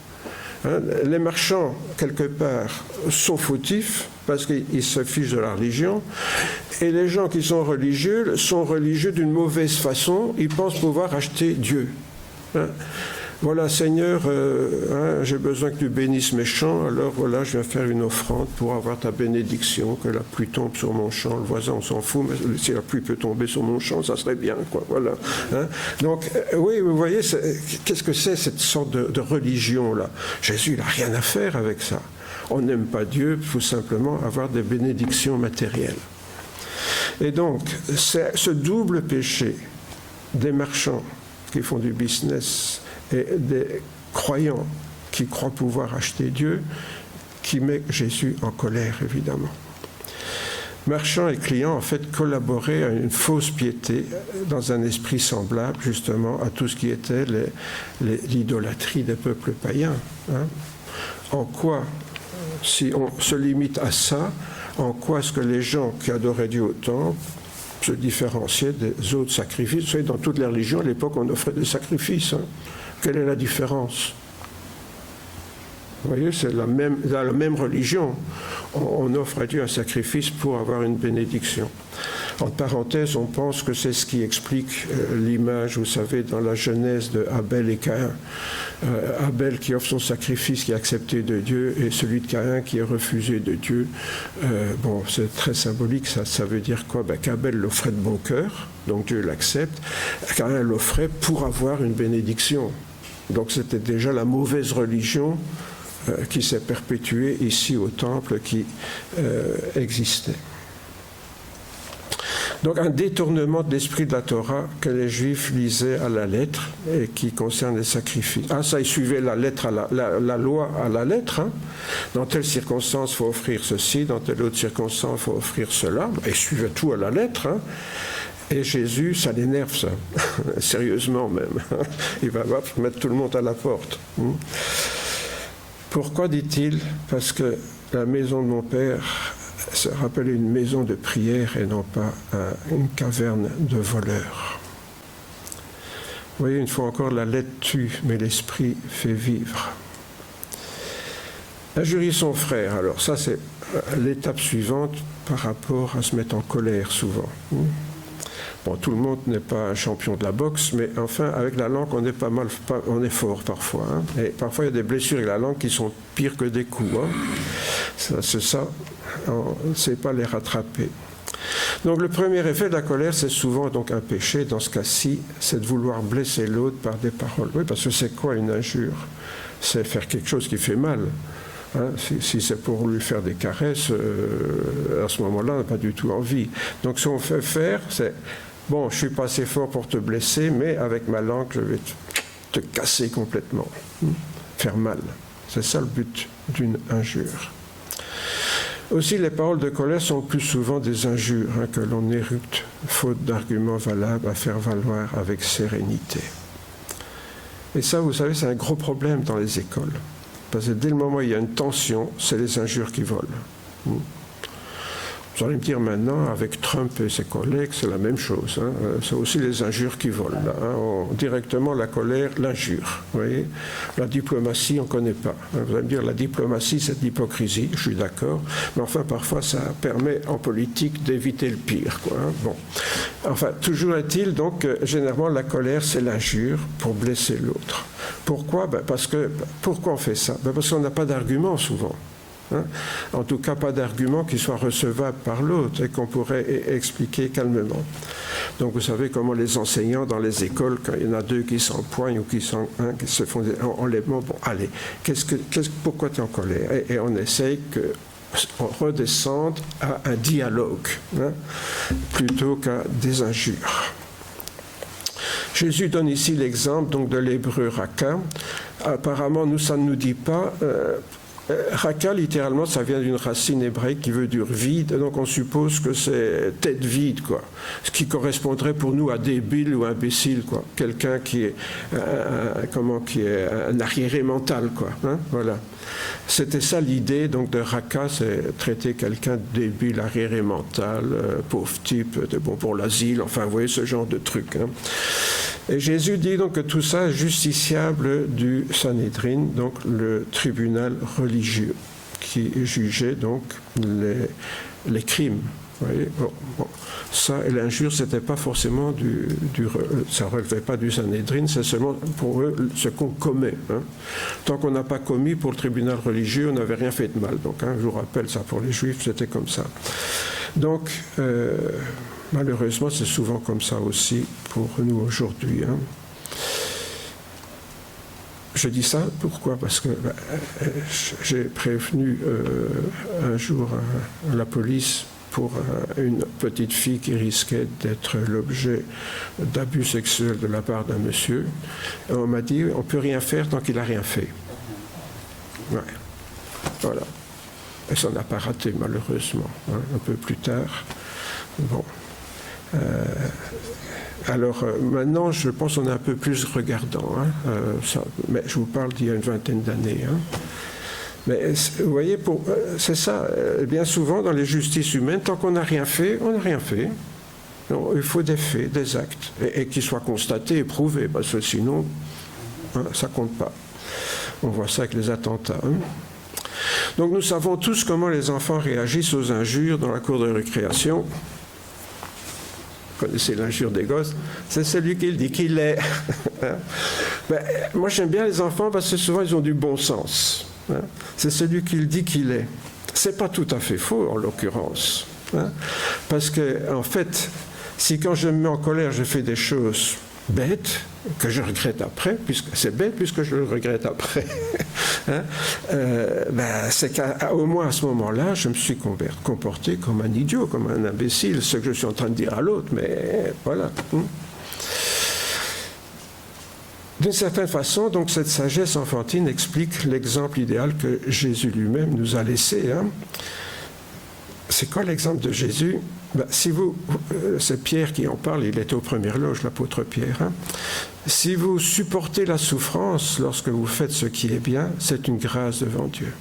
Speaker 1: Les marchands, quelque part, sont fautifs parce qu'ils se fichent de la religion, et les gens qui sont religieux d'une mauvaise façon, ils pensent pouvoir acheter Dieu. Voilà, Seigneur, j'ai besoin que tu bénisses mes champs, alors voilà, je viens faire une offrande pour avoir ta bénédiction, que la pluie tombe sur mon champ. Le voisin, on s'en fout, mais si la pluie peut tomber sur mon champ, ça serait bien, quoi, voilà. Donc, oui, vous voyez, qu'est-ce que c'est cette sorte de religion-là? Jésus, il n'a rien à faire avec ça. On n'aime pas Dieu, il faut simplement avoir des bénédictions matérielles. Et donc, c'est ce double péché des marchands qui font du business et des croyants qui croient pouvoir acheter Dieu, qui met Jésus en colère, évidemment. Marchands et clients, en fait, collaboraient à une fausse piété dans un esprit semblable, justement, à tout ce qui était l'idolâtrie des peuples païens. En quoi, si on se limite à ça, en quoi est-ce que les gens qui adoraient Dieu au temple se différenciaient des autres sacrifices? Vous savez, dans toutes les religions, à l'époque, on offrait des sacrifices. Quelle est la différence? Vous voyez, c'est dans la même religion. On offre à Dieu un sacrifice pour avoir une bénédiction. En parenthèse, on pense que c'est ce qui explique l'image, vous savez, dans la Genèse de Abel et Caïn. Abel qui offre son sacrifice qui est accepté de Dieu et celui de Caïn qui est refusé de Dieu. C'est très symbolique, ça veut dire quoi? Qu'Abel l'offrait de bon cœur, donc Dieu l'accepte. Caïn l'offrait pour avoir une bénédiction. Donc c'était déjà la mauvaise religion qui s'est perpétuée ici au temple qui existait. Donc un détournement de l'esprit de la Torah que les Juifs lisaient à la lettre et qui concerne les sacrifices. Ah, ça, ils suivaient la lettre la loi à la lettre. Hein. Dans telle circonstance, il faut offrir ceci, dans telle autre circonstance, il faut offrir cela. Ils suivaient tout à la lettre. Hein. Et Jésus, ça l'énerve, ça. Sérieusement même. Il va mettre tout le monde à la porte. Pourquoi, dit-il? Parce que la maison de mon Père se rappelle une maison de prière et non pas une caverne de voleurs. Vous voyez, une fois encore, la lettre tue, mais l'esprit fait vivre. Injurier son frère, alors ça c'est l'étape suivante par rapport à se mettre en colère souvent. Bon, tout le monde n'est pas un champion de la boxe, mais enfin, avec la langue, on est fort parfois. Hein. Et parfois, il y a des blessures avec la langue qui sont pires que des coups. Hein. C'est ça, on ne sait pas les rattraper. Donc, le premier effet de la colère, c'est souvent donc un péché. Dans ce cas-ci, c'est de vouloir blesser l'autre par des paroles. Oui, parce que c'est quoi une injure? C'est faire quelque chose qui fait mal. Hein, si c'est pour lui faire des caresses, à ce moment-là, on n'a pas du tout envie. Donc, ce qu'on fait faire, c'est bon, je ne suis pas assez fort pour te blesser, mais avec ma langue, je vais te casser complètement, faire mal. C'est ça le but d'une injure. Aussi, les paroles de colère sont plus souvent des injures que l'on éructe, faute d'arguments valables à faire valoir avec sérénité. Et ça, vous savez, c'est un gros problème dans les écoles. Parce que dès le moment où il y a une tension, c'est les injures qui volent. Vous allez me dire maintenant, avec Trump et ses collègues, c'est la même chose. Hein. C'est aussi les injures qui volent. Là, hein. Directement, la colère, l'injure. Vous voyez, la diplomatie, on ne connaît pas. Vous allez me dire, la diplomatie, c'est de l'hypocrisie, je suis d'accord. Mais enfin, parfois, ça permet en politique d'éviter le pire. Quoi, hein. Bon. Enfin, toujours est-il, donc, généralement, la colère, c'est l'injure pour blesser l'autre. Pourquoi? Pourquoi on fait ça? Parce qu'on n'a pas d'argument souvent. Hein? En tout cas, pas d'argument qui soit recevable par l'autre et qu'on pourrait expliquer calmement. Donc, vous savez comment les enseignants dans les écoles, quand il y en a deux qui s'empoignent ou qui se font enlèvement, bon, allez, pourquoi tu es en colère? Et on essaye qu'on redescende à un dialogue, hein, plutôt qu'à des injures. Jésus donne ici l'exemple donc, de l'hébreu raka. Apparemment, ça ne nous dit pas... Raka, littéralement, ça vient d'une racine hébraïque qui veut dire vide, donc on suppose que c'est tête vide, quoi. Ce qui correspondrait pour nous à débile ou imbécile, quoi. Quelqu'un qui est un arriéré mental, quoi. Hein, voilà. C'était ça l'idée, donc, de Raka, c'est traiter quelqu'un de débile, arriéré mental, pauvre type, bon pour l'asile, enfin, vous voyez ce genre de truc. Hein. Et Jésus dit donc que tout ça est justiciable du Sanhédrin, donc le tribunal religieux, qui jugeait donc les crimes. Vous voyez, bon. Ça et l'injure, c'était pas forcément ça relevait pas du Sanhédrin, c'est seulement pour eux ce qu'on commet. Hein. Tant qu'on n'a pas commis pour le tribunal religieux, on n'avait rien fait de mal. Donc, hein, je vous rappelle ça pour les Juifs, c'était comme ça. Donc, malheureusement, c'est souvent comme ça aussi pour nous aujourd'hui. Hein. Je dis ça, pourquoi? Parce que j'ai prévenu un jour la police pour une petite fille qui risquait d'être l'objet d'abus sexuels de la part d'un monsieur. Et on m'a dit, on ne peut rien faire tant qu'il n'a rien fait. Ouais. Voilà. Et ça n'a pas raté, malheureusement. Hein, un peu plus tard. Bon. Alors, maintenant, je pense qu'on est un peu plus regardant. Hein, mais je vous parle d'il y a une vingtaine d'années. Hein. Mais vous voyez, c'est ça. Bien souvent, dans les justices humaines, tant qu'on n'a rien fait, on n'a rien fait. Non, il faut des faits, des actes, et qu'ils soient constatés et prouvés, parce que sinon, hein, ça ne compte pas. On voit ça avec les attentats. Hein. Donc, nous savons tous comment les enfants réagissent aux injures dans la cour de récréation. Vous connaissez l'injure des gosses, c'est celui qui dit qu'il est. Ben, moi, j'aime bien les enfants parce que souvent, ils ont du bon sens. Hein. C'est celui qui dit qu'il est. C'est pas tout à fait faux, en l'occurrence. Hein. Parce que, en fait, si quand je me mets en colère, je fais des choses bêtes, que je regrette après, puisque c'est bête puisque je le regrette après. c'est qu'au moins à ce moment-là, je me suis comporté comme un idiot, comme un imbécile, ce que je suis en train de dire à l'autre, mais voilà. D'une certaine façon, donc, cette sagesse enfantine explique l'exemple idéal que Jésus lui-même nous a laissé. C'est quoi l'exemple de Jésus? C'est Pierre qui en parle, il était aux premières loges, l'apôtre Pierre. Si vous supportez la souffrance lorsque vous faites ce qui est bien, c'est une grâce devant Dieu.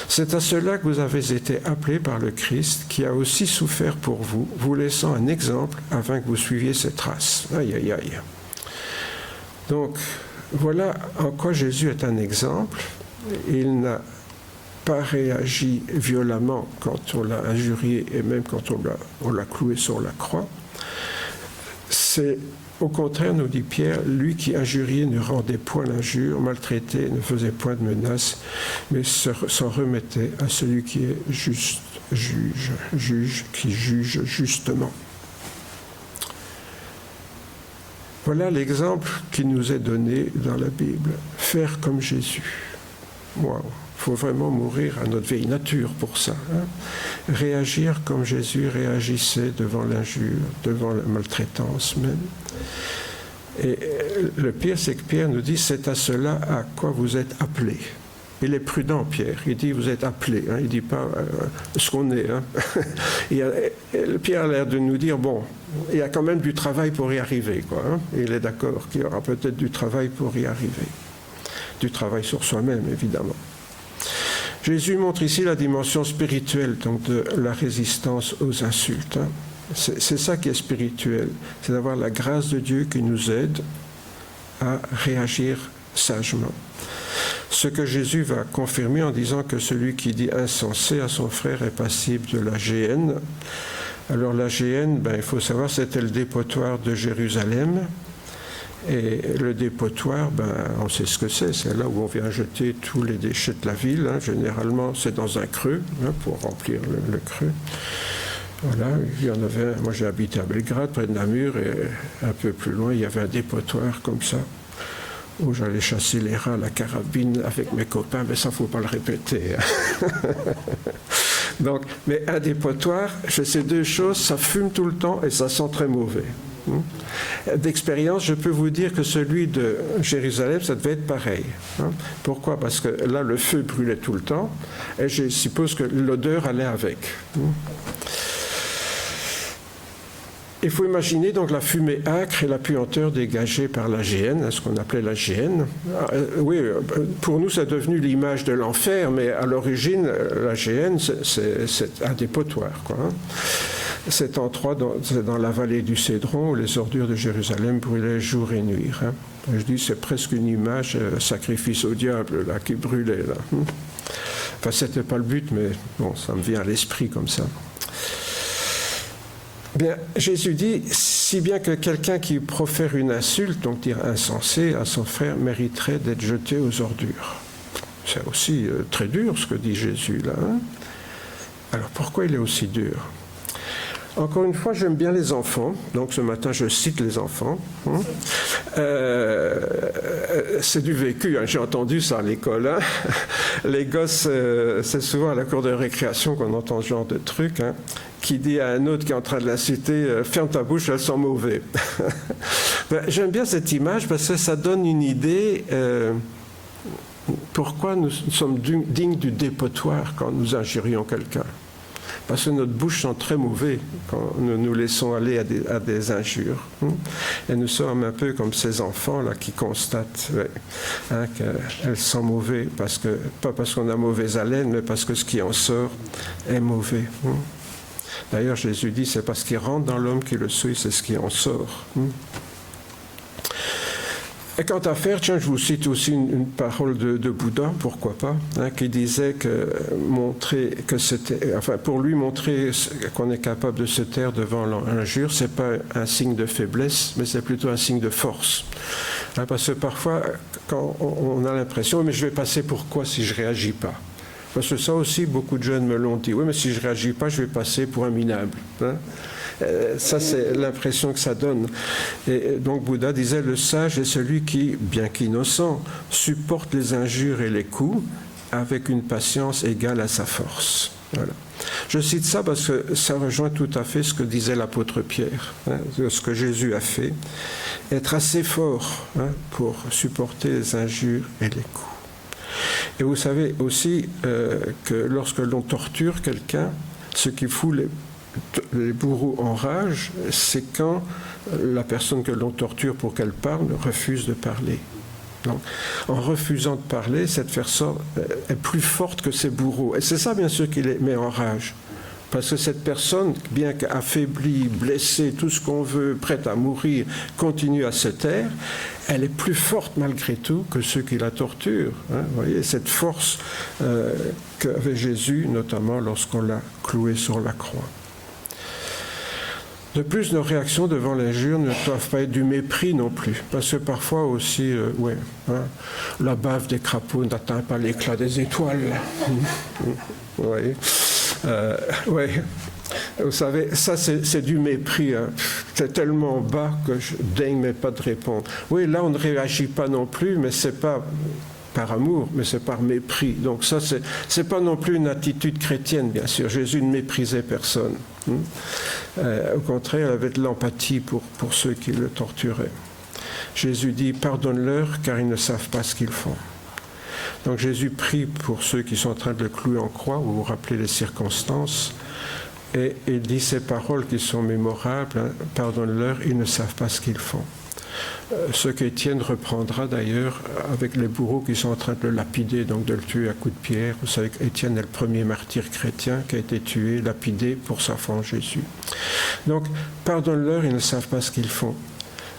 Speaker 1: C'est à cela que vous avez été appelés par le Christ, qui a aussi souffert pour vous, vous laissant un exemple afin que vous suiviez ses traces. Aïe, aïe, aïe. Donc, voilà en quoi Jésus est un exemple. Il n'a pas réagi violemment quand on l'a injurié et même quand on l'a cloué sur la croix. C'est au contraire, nous dit Pierre, lui qui injuriait ne rendait point l'injure, maltraitait, ne faisait point de menaces, mais s'en remettait à celui qui est juste, qui juge justement. Voilà l'exemple qui nous est donné dans la Bible. Faire comme Jésus. Waouh! Il faut vraiment mourir à notre vieille nature pour ça. Réagir comme Jésus réagissait devant l'injure, devant la maltraitance même. Et le pire, c'est que Pierre nous dit, c'est à cela à quoi vous êtes appelés. Il est prudent, Pierre. Il dit, vous êtes appelés. Il ne dit pas ce qu'on est. Pierre a l'air de nous dire, bon, il y a quand même du travail pour y arriver. Il est d'accord qu'il y aura peut-être du travail pour y arriver. Du travail sur soi-même, évidemment. Jésus montre ici la dimension spirituelle donc de la résistance aux insultes. C'est ça qui est spirituel. C'est d'avoir la grâce de Dieu qui nous aide à réagir sagement. Ce que Jésus va confirmer en disant que celui qui dit insensé à son frère est passible de la géhenne. Alors la géhenne, il faut savoir, c'était le dépotoir de Jérusalem. Et le dépotoir, on sait ce que c'est là où on vient jeter tous les déchets de la ville. Généralement, c'est dans un creux, pour remplir le creux. Voilà, il y en avait, moi j'ai habité à Belgrade, près de Namur, et un peu plus loin, il y avait un dépotoir comme ça, où j'allais chasser les rats à la carabine avec mes copains, mais ça, il ne faut pas le répéter. Donc, mais un dépotoir, je sais deux choses, ça fume tout le temps et ça sent très mauvais. D'expérience, je peux vous dire que celui de Jérusalem, ça devait être pareil. Pourquoi? Parce que là, le feu brûlait tout le temps, et je suppose que l'odeur allait avec. Il faut imaginer donc la fumée âcre et la puanteur dégagée par la géhenne, ce qu'on appelait la géhenne. Oui, pour nous, c'est devenu l'image de l'enfer, mais à l'origine, la géhenne, c'est un dépotoir, Cet endroit, c'est dans la vallée du Cédron, où les ordures de Jérusalem brûlaient jour et nuit. Je dis, c'est presque une image, sacrifice au diable, là, qui brûlait, là. Enfin, c'était pas le but, mais bon, ça me vient à l'esprit comme ça. Bien, Jésus dit, si bien que quelqu'un qui profère une insulte, donc dire insensé, à son frère, mériterait d'être jeté aux ordures. C'est aussi très dur ce que dit Jésus là. Alors pourquoi il est aussi dur? Encore une fois, j'aime bien les enfants, donc ce matin je cite les enfants. C'est du vécu, j'ai entendu ça à l'école. Les gosses, c'est souvent à la cour de récréation qu'on entend ce genre de truc, qui dit à un autre qui est en train de l'insulter, ferme ta bouche, elles sont mauvais. J'aime bien cette image parce que ça donne une idée pourquoi nous sommes dignes du dépotoir quand nous injurions quelqu'un. Parce que notre bouche sent très mauvais quand nous nous laissons aller à des injures. Et nous sommes un peu comme ces enfants-là qui constatent qu'elles sont mauvais, pas parce qu'on a mauvaise haleine, mais parce que ce qui en sort est mauvais. D'ailleurs, Jésus dit, c'est parce qu'il rentre dans l'homme qui le souille, c'est ce qui en sort. Et quant à faire, tiens, je vous cite aussi une parole de Bouddha, pourquoi pas, qui disait que pour lui montrer qu'on est capable de se taire devant l'injure, c'est pas un signe de faiblesse, mais c'est plutôt un signe de force. Parce que parfois, quand on a l'impression, mais je vais passer pour quoi si je réagis pas? Parce que ça aussi, beaucoup de jeunes me l'ont dit. Oui, mais si je ne réagis pas, je vais passer pour un minable. Ça, c'est l'impression que ça donne. Et donc Bouddha disait, le sage est celui qui, bien qu'innocent, supporte les injures et les coups avec une patience égale à sa force. Voilà. Je cite ça parce que ça rejoint tout à fait ce que disait l'apôtre Pierre, ce que Jésus a fait, être assez fort pour supporter les injures et les coups. Et vous savez aussi que lorsque l'on torture quelqu'un, ce qui fout les bourreaux en rage, c'est quand la personne que l'on torture pour qu'elle parle refuse de parler. Donc, en refusant de parler, cette personne est plus forte que ses bourreaux. Et c'est ça, bien sûr, qui les met en rage. Parce que cette personne, bien qu'affaiblie, blessée, tout ce qu'on veut, prête à mourir, continue à se taire, elle est plus forte malgré tout que ceux qui la torturent. Vous voyez, cette force qu'avait Jésus, notamment lorsqu'on l'a cloué sur la croix. De plus, nos réactions devant l'injure ne doivent pas être du mépris non plus, parce que parfois aussi, la bave des crapauds n'atteint pas l'éclat des étoiles. Oui. Vous savez, ça c'est du mépris. C'est tellement bas que je daigne même pas de répondre. Oui, là on ne réagit pas non plus, mais c'est pas par amour, mais c'est par mépris. Donc ça, c'est pas non plus une attitude chrétienne, bien sûr. Jésus ne méprisait personne. Au contraire, il avait de l'empathie pour ceux qui le torturaient. Jésus dit, pardonne-leur car ils ne savent pas ce qu'ils font. Donc Jésus prie pour ceux qui sont en train de le clouer en croix, vous vous rappelez les circonstances, et il dit ces paroles qui sont mémorables, pardonne-leur, ils ne savent pas ce qu'ils font. Ce qu'Étienne reprendra d'ailleurs avec les bourreaux qui sont en train de le lapider, donc de le tuer à coups de pierre. Vous savez qu'Étienne est le premier martyr chrétien qui a été tué, lapidé pour sa foi en Jésus. Donc, pardonne-leur, ils ne savent pas ce qu'ils font.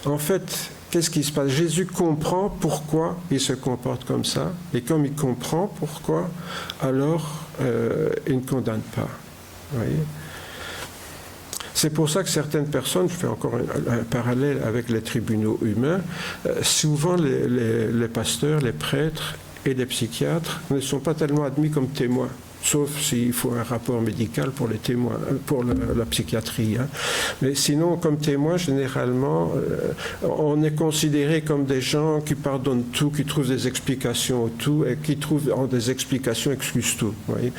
Speaker 1: En fait, qu'est-ce qui se passe? Jésus comprend pourquoi il se comporte comme ça, et comme il comprend pourquoi, alors il ne condamne pas. Vous voyez? C'est pour ça que certaines personnes, je fais encore un parallèle avec les tribunaux humains, souvent les pasteurs, les prêtres et les psychiatres ne sont pas tellement admis comme témoins. Sauf s'il faut un rapport médical pour les témoins, pour la psychiatrie. Mais sinon, comme témoin, généralement, on est considéré comme des gens qui pardonnent tout, qui trouvent des explications au tout, et qui trouvent en des explications excusent tout. Vous voyez,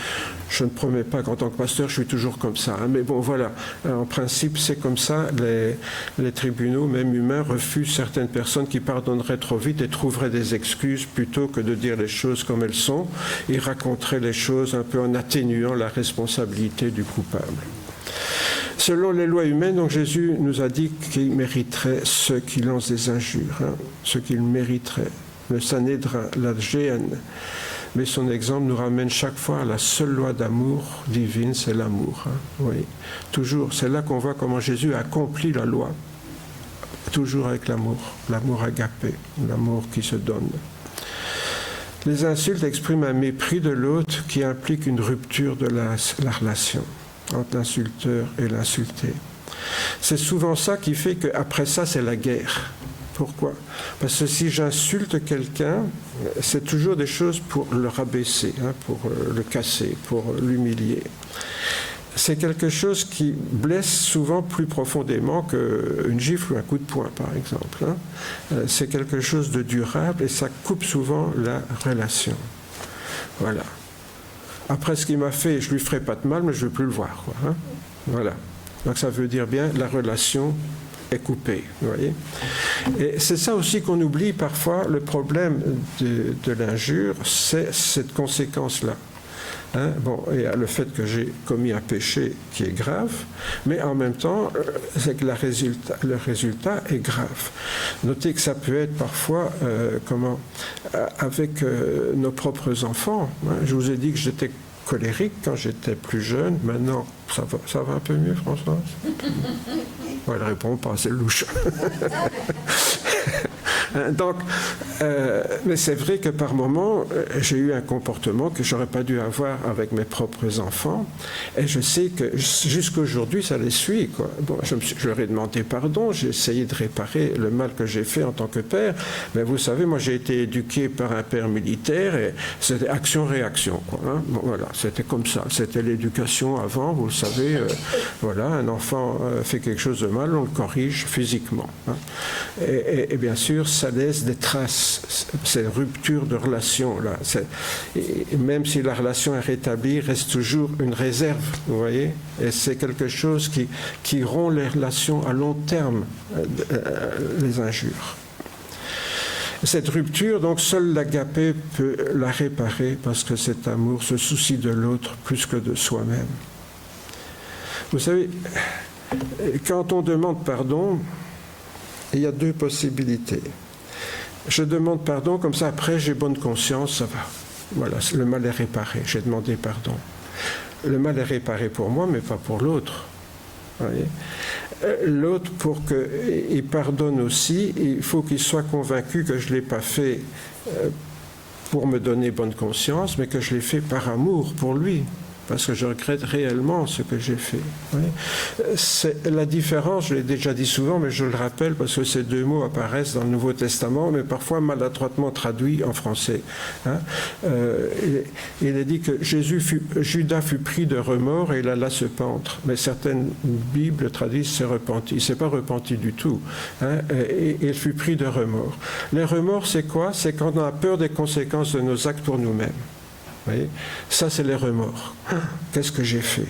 Speaker 1: je ne promets pas qu'en tant que pasteur, je suis toujours comme ça. Mais bon, voilà. En principe, c'est comme ça. Les tribunaux, même humains, refusent certaines personnes qui pardonneraient trop vite et trouveraient des excuses plutôt que de dire les choses comme elles sont. Ils raconteraient les choses un peu en atténuant la responsabilité du coupable. Selon les lois humaines, donc Jésus nous a dit qu'il mériterait ceux qui lancent des injures, ceux qu'il mériterait, le Sanhédrin, la géhenne. Mais son exemple nous ramène chaque fois à la seule loi d'amour divine, c'est l'amour. Oui, toujours. C'est là qu'on voit comment Jésus accomplit la loi. Toujours avec l'amour agapé, l'amour qui se donne. Les insultes expriment un mépris de l'autre qui implique une rupture de la relation entre l'insulteur et l'insulté. C'est souvent ça qui fait qu'après ça, c'est la guerre. Pourquoi? Parce que si j'insulte quelqu'un, c'est toujours des choses pour le rabaisser, pour le casser, pour l'humilier. C'est quelque chose qui blesse souvent plus profondément qu'une gifle ou un coup de poing, par exemple. C'est quelque chose de durable et ça coupe souvent la relation. Voilà. Après ce qu'il m'a fait, je ne lui ferai pas de mal, mais je ne veux plus le voir. Voilà. Donc ça veut dire bien la relation est coupée. Vous voyez? Et c'est ça aussi qu'on oublie parfois. Le problème de l'injure, c'est cette conséquence-là. Bon, il y a le fait que j'ai commis un péché qui est grave, mais en même temps, c'est que le résultat est grave. Notez que ça peut être parfois, avec nos propres enfants. Je vous ai dit que j'étais colérique quand j'étais plus jeune. Maintenant, ça va un peu mieux, Françoise? Elle répond pas, c'est louche. Donc, mais c'est vrai que par moments, j'ai eu un comportement que j'aurais pas dû avoir avec mes propres enfants, et je sais que jusqu'à aujourd'hui, ça les suit, quoi. Bon, je leur ai demandé pardon, j'ai essayé de réparer le mal que j'ai fait en tant que père, mais vous savez, moi j'ai été éduqué par un père militaire, et c'était action-réaction, quoi, hein. Bon, voilà, c'était comme ça, c'était l'éducation avant, vous le savez, voilà, un enfant fait quelque chose de mal, on le corrige physiquement, hein. Et bien sûr, ça laisse des traces, ces ruptures de relation là. Même si la relation est rétablie, il reste toujours une réserve, vous voyez. Et c'est quelque chose qui rompt les relations à long terme, les injures. Cette rupture, donc, seul l'agapé peut la réparer parce que cet amour se soucie de l'autre plus que de soi-même. Vous savez, quand on demande pardon, il y a deux possibilités. Je demande pardon, comme ça après j'ai bonne conscience, ça va. Voilà, le mal est réparé, j'ai demandé pardon. Le mal est réparé pour moi, mais pas pour l'autre. L'autre, pour qu'il pardonne aussi, il faut qu'il soit convaincu que je ne l'ai pas fait pour me donner bonne conscience, mais que je l'ai fait par amour pour lui. Parce que je regrette réellement ce que j'ai fait. Oui. C'est la différence, je l'ai déjà dit souvent, mais je le rappelle parce que ces deux mots apparaissent dans le Nouveau Testament, mais parfois maladroitement traduits en français. Hein. Il est dit que Judas fut pris de remords et il alla se pendre. Mais certaines Bibles traduisent s'est repenti. Il ne s'est pas repenti du tout. Hein, et il fut pris de remords. Les remords, c'est quoi? C'est quand on a peur des conséquences de nos actes pour nous-mêmes. Vous voyez, ça, c'est les remords. Qu'est-ce que j'ai fait?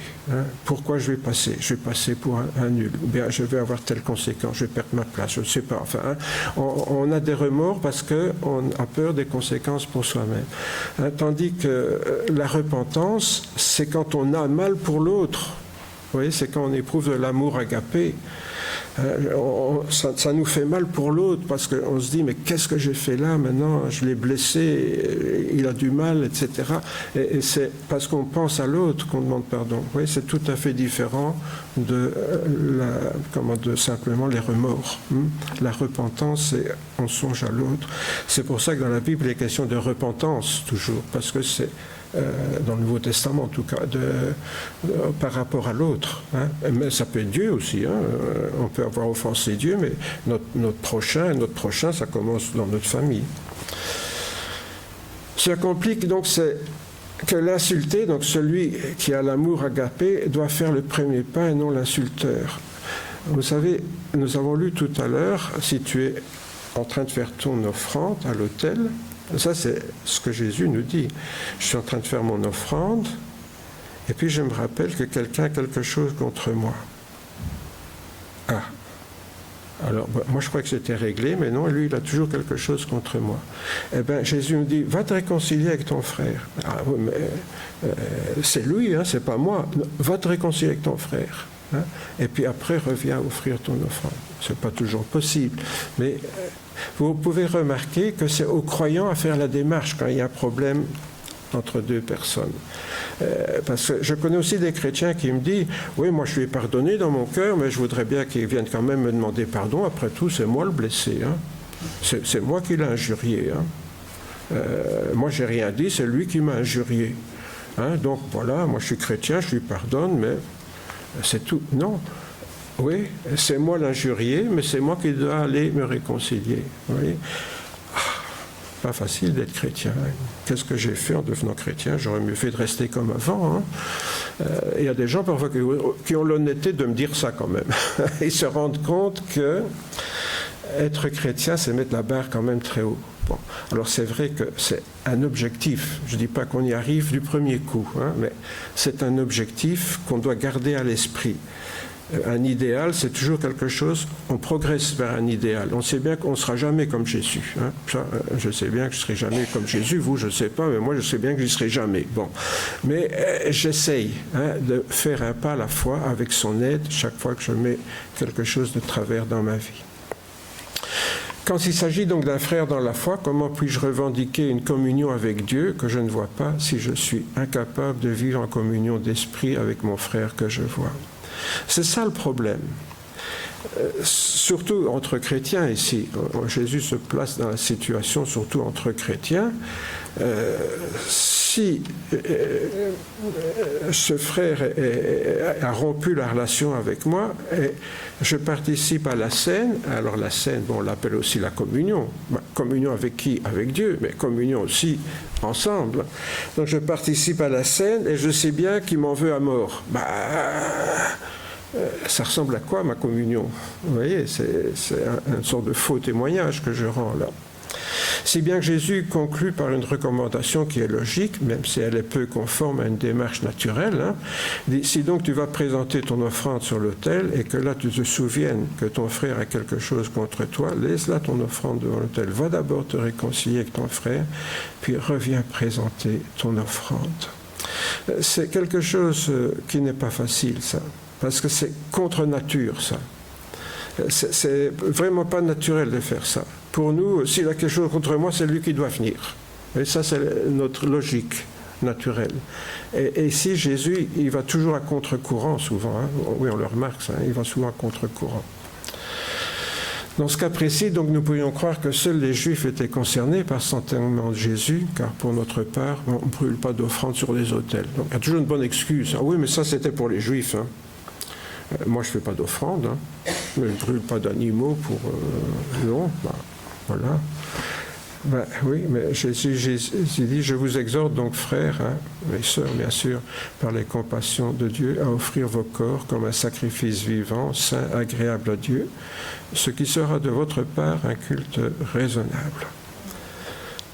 Speaker 1: Pourquoi je vais passer? Je vais passer pour un nul. Ou bien je vais avoir telle conséquence, je vais perdre ma place, je ne sais pas. Enfin, on a des remords parce qu'on a peur des conséquences pour soi-même. Tandis que la repentance, c'est quand on a mal pour l'autre. Vous voyez, c'est quand on éprouve de l'amour agapé. Ça nous fait mal pour l'autre parce qu'on se dit mais qu'est-ce que j'ai fait là maintenant, je l'ai blessé, il a du mal, etc. Et c'est parce qu'on pense à l'autre qu'on demande pardon. Vous voyez, c'est tout à fait différent de simplement les remords. La repentance, c'est on songe à l'autre. C'est pour ça que dans la Bible il est question de repentance toujours, parce que c'est dans le Nouveau Testament en tout cas, par rapport à l'autre. Hein. Mais ça peut être Dieu aussi. Hein. On peut avoir offensé Dieu, mais notre prochain, ça commence dans notre famille. Ce qui complique donc, c'est que l'insulté, donc celui qui a l'amour agapé, doit faire le premier pas et non l'insulteur. Vous savez, nous avons lu tout à l'heure, si tu es en train de faire ton offrande à l'autel, ça, c'est ce que Jésus nous dit. Je suis en train de faire mon offrande, et puis je me rappelle que quelqu'un a quelque chose contre moi. Ah. Alors, moi, je crois que c'était réglé, mais non, lui, il a toujours quelque chose contre moi. Eh bien, Jésus nous dit, va te réconcilier avec ton frère. Ah oui, mais c'est lui, hein, c'est pas moi. Va te réconcilier avec ton frère. Hein, et puis après, reviens offrir ton offrande. Ce n'est pas toujours possible, mais vous pouvez remarquer que c'est aux croyants à faire la démarche quand il y a un problème entre deux personnes. Parce que je connais aussi des chrétiens qui me disent « Oui, moi je lui ai pardonné dans mon cœur, mais je voudrais bien qu'il vienne quand même me demander pardon. Après tout, c'est moi le blessé. Hein. C'est moi qui l'ai injurié. Hein. Moi, j'ai rien dit, c'est lui qui m'a injurié. Hein. Donc voilà, moi je suis chrétien, je lui pardonne, mais c'est tout. Non. Oui, c'est moi l'injurié, mais c'est moi qui dois aller me réconcilier. Vous voyez ? Pas facile d'être chrétien. Qu'est-ce que j'ai fait en devenant chrétien? J'aurais mieux fait de rester comme avant. Hein. Il y a des gens parfois qui ont l'honnêteté de me dire ça quand même. Ils se rendent compte que être chrétien, c'est mettre la barre quand même très haut. Bon. Alors c'est vrai que c'est un objectif. Je ne dis pas qu'on y arrive du premier coup, hein, mais c'est un objectif qu'on doit garder à l'esprit. Un idéal, c'est toujours quelque chose, on progresse vers un idéal. On sait bien qu'on ne sera jamais comme Jésus. Hein. Ça, je sais bien que je ne serai jamais comme Jésus, vous, je ne sais pas, mais moi, je sais bien que je n'y serai jamais. Bon. Mais j'essaye de faire un pas à la fois avec son aide chaque fois que je mets quelque chose de travers dans ma vie. Quand il s'agit donc d'un frère dans la foi, comment puis-je revendiquer une communion avec Dieu que je ne vois pas si je suis incapable de vivre en communion d'esprit avec mon frère que je vois ? C'est ça le problème. surtout entre chrétiens ici. Jésus se place dans la situation surtout entre chrétiens. Si ce frère a rompu la relation avec moi, et je participe à la scène, alors la scène, on l'appelle aussi la communion. Communion avec qui? Avec Dieu, mais communion aussi ensemble. Donc je participe à la scène et je sais bien qu'il m'en veut à mort. Ça ressemble à quoi ma communion? Vous voyez, c'est une sorte de faux témoignage que je rends là. Si bien que Jésus conclut par une recommandation qui est logique, même si elle est peu conforme à une démarche naturelle, hein, dit, si donc tu vas présenter ton offrande sur l'autel et que là tu te souviennes que ton frère a quelque chose contre toi, laisse là ton offrande devant l'autel, va d'abord te réconcilier avec ton frère, puis reviens présenter ton offrande. C'est quelque chose qui n'est pas facile, ça, parce que c'est contre nature, ça. C'est vraiment pas naturel de faire ça. Pour nous, s'il a quelque chose contre moi, c'est lui qui doit venir. Et ça, c'est notre logique naturelle. Et ici, Jésus, il va toujours à contre-courant, souvent. Hein. Oui, on le remarque, ça, hein, il va souvent à contre-courant. Dans ce cas précis, donc, nous pourrions croire que seuls les Juifs étaient concernés par cet enterrement de Jésus, car pour notre part, on ne brûle pas d'offrande sur les autels. Donc, il y a toujours une bonne excuse. Ah oui, mais ça, c'était pour les Juifs. Hein. Moi, je ne fais pas d'offrande, hein. Je ne brûle pas d'animaux pour... non, voilà. Oui, mais Jésus dit, je vous exhorte donc, frères, hein, mes sœurs, bien sûr, par les compassions de Dieu, à offrir vos corps comme un sacrifice vivant, saint, agréable à Dieu, ce qui sera de votre part un culte raisonnable.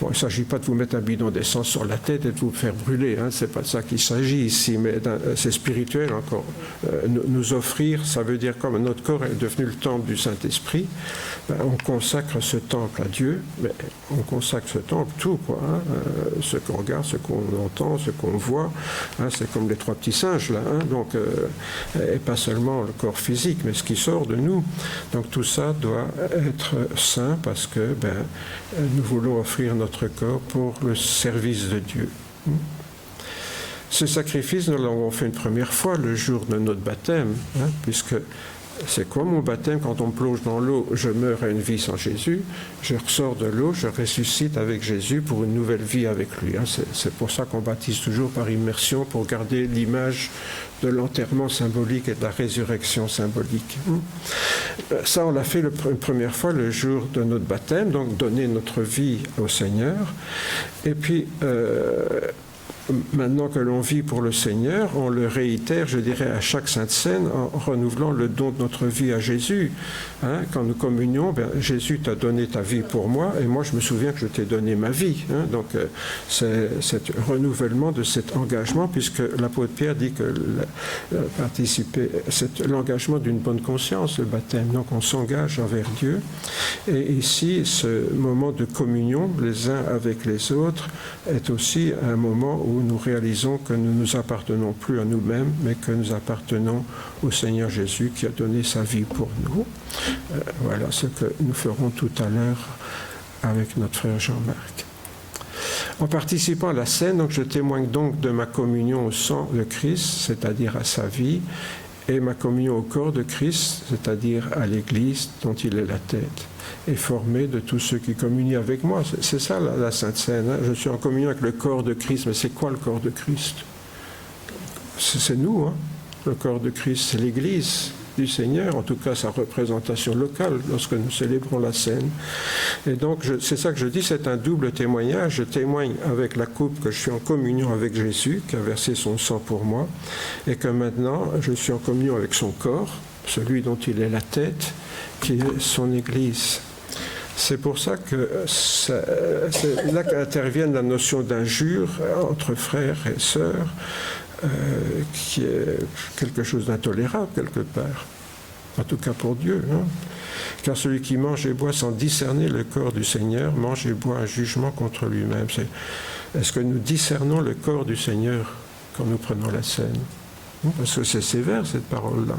Speaker 1: Bon, il ne s'agit pas de vous mettre un bidon d'essence sur la tête et de vous faire brûler, hein, ce n'est pas de ça qu'il s'agit ici, mais c'est spirituel encore. Nous offrir, ça veut dire comme notre corps est devenu le temple du Saint-Esprit, on consacre ce temple à Dieu, mais on consacre ce temple tout, quoi, hein, ce qu'on regarde, ce qu'on entend, ce qu'on voit, hein, c'est comme les 3 petits singes là, hein, donc, et pas seulement le corps physique, mais ce qui sort de nous. Donc tout ça doit être saint parce que nous voulons offrir notre corps pour le service de Dieu. Ce sacrifice, nous l'avons fait une première fois le jour de notre baptême, hein, puisque c'est quoi mon baptême? Quand on me plonge dans l'eau, je meurs à une vie sans Jésus, je ressors de l'eau, je ressuscite avec Jésus pour une nouvelle vie avec lui. Hein. C'est pour ça qu'on baptise toujours par immersion, pour garder l'image de l'enterrement symbolique et de la résurrection symbolique. Ça, on l'a fait une première fois le jour de notre baptême, donc donner notre vie au Seigneur. Et puis, maintenant que l'on vit pour le Seigneur, on le réitère, je dirais, à chaque Sainte Seine en renouvelant le don de notre vie à Jésus. Hein, quand nous communions, Jésus t'a donné ta vie pour moi et moi je me souviens que je t'ai donné ma vie. Hein, donc c'est un renouvellement de cet engagement puisque l'apôtre Pierre dit que c'est l'engagement d'une bonne conscience, le baptême. Donc on s'engage envers Dieu. Et ici, ce moment de communion, les uns avec les autres, est aussi un moment où nous réalisons que nous ne nous appartenons plus à nous-mêmes, mais que nous appartenons au Seigneur Jésus qui a donné sa vie pour nous. Voilà ce que nous ferons tout à l'heure avec notre frère Jean-Marc. En participant à la scène, donc, je témoigne donc de ma communion au sang de Christ, c'est-à-dire à sa vie, et ma communion au corps de Christ, c'est-à-dire à l'Église dont il est la tête, et formé de tous ceux qui communient avec moi. C'est ça la Sainte Seine. Hein. Je suis en communion avec le corps de Christ, mais c'est quoi le corps de Christ? C'est nous, hein. Le corps de Christ, c'est l'Église du Seigneur, en tout cas sa représentation locale lorsque nous célébrons la scène. Et donc, c'est ça que je dis, c'est un double témoignage. Je témoigne avec la coupe que je suis en communion avec Jésus, qui a versé son sang pour moi, et que maintenant, je suis en communion avec son corps, celui dont il est la tête, qui est son Église. C'est pour ça que c'est là qu'intervient la notion d'injure entre frères et sœurs, qui est quelque chose d'intolérable quelque part, en tout cas pour Dieu. Hein. Car celui qui mange et boit sans discerner le corps du Seigneur mange et boit un jugement contre lui-même. Est-ce que nous discernons le corps du Seigneur quand nous prenons la scène? Parce que c'est sévère cette parole-là.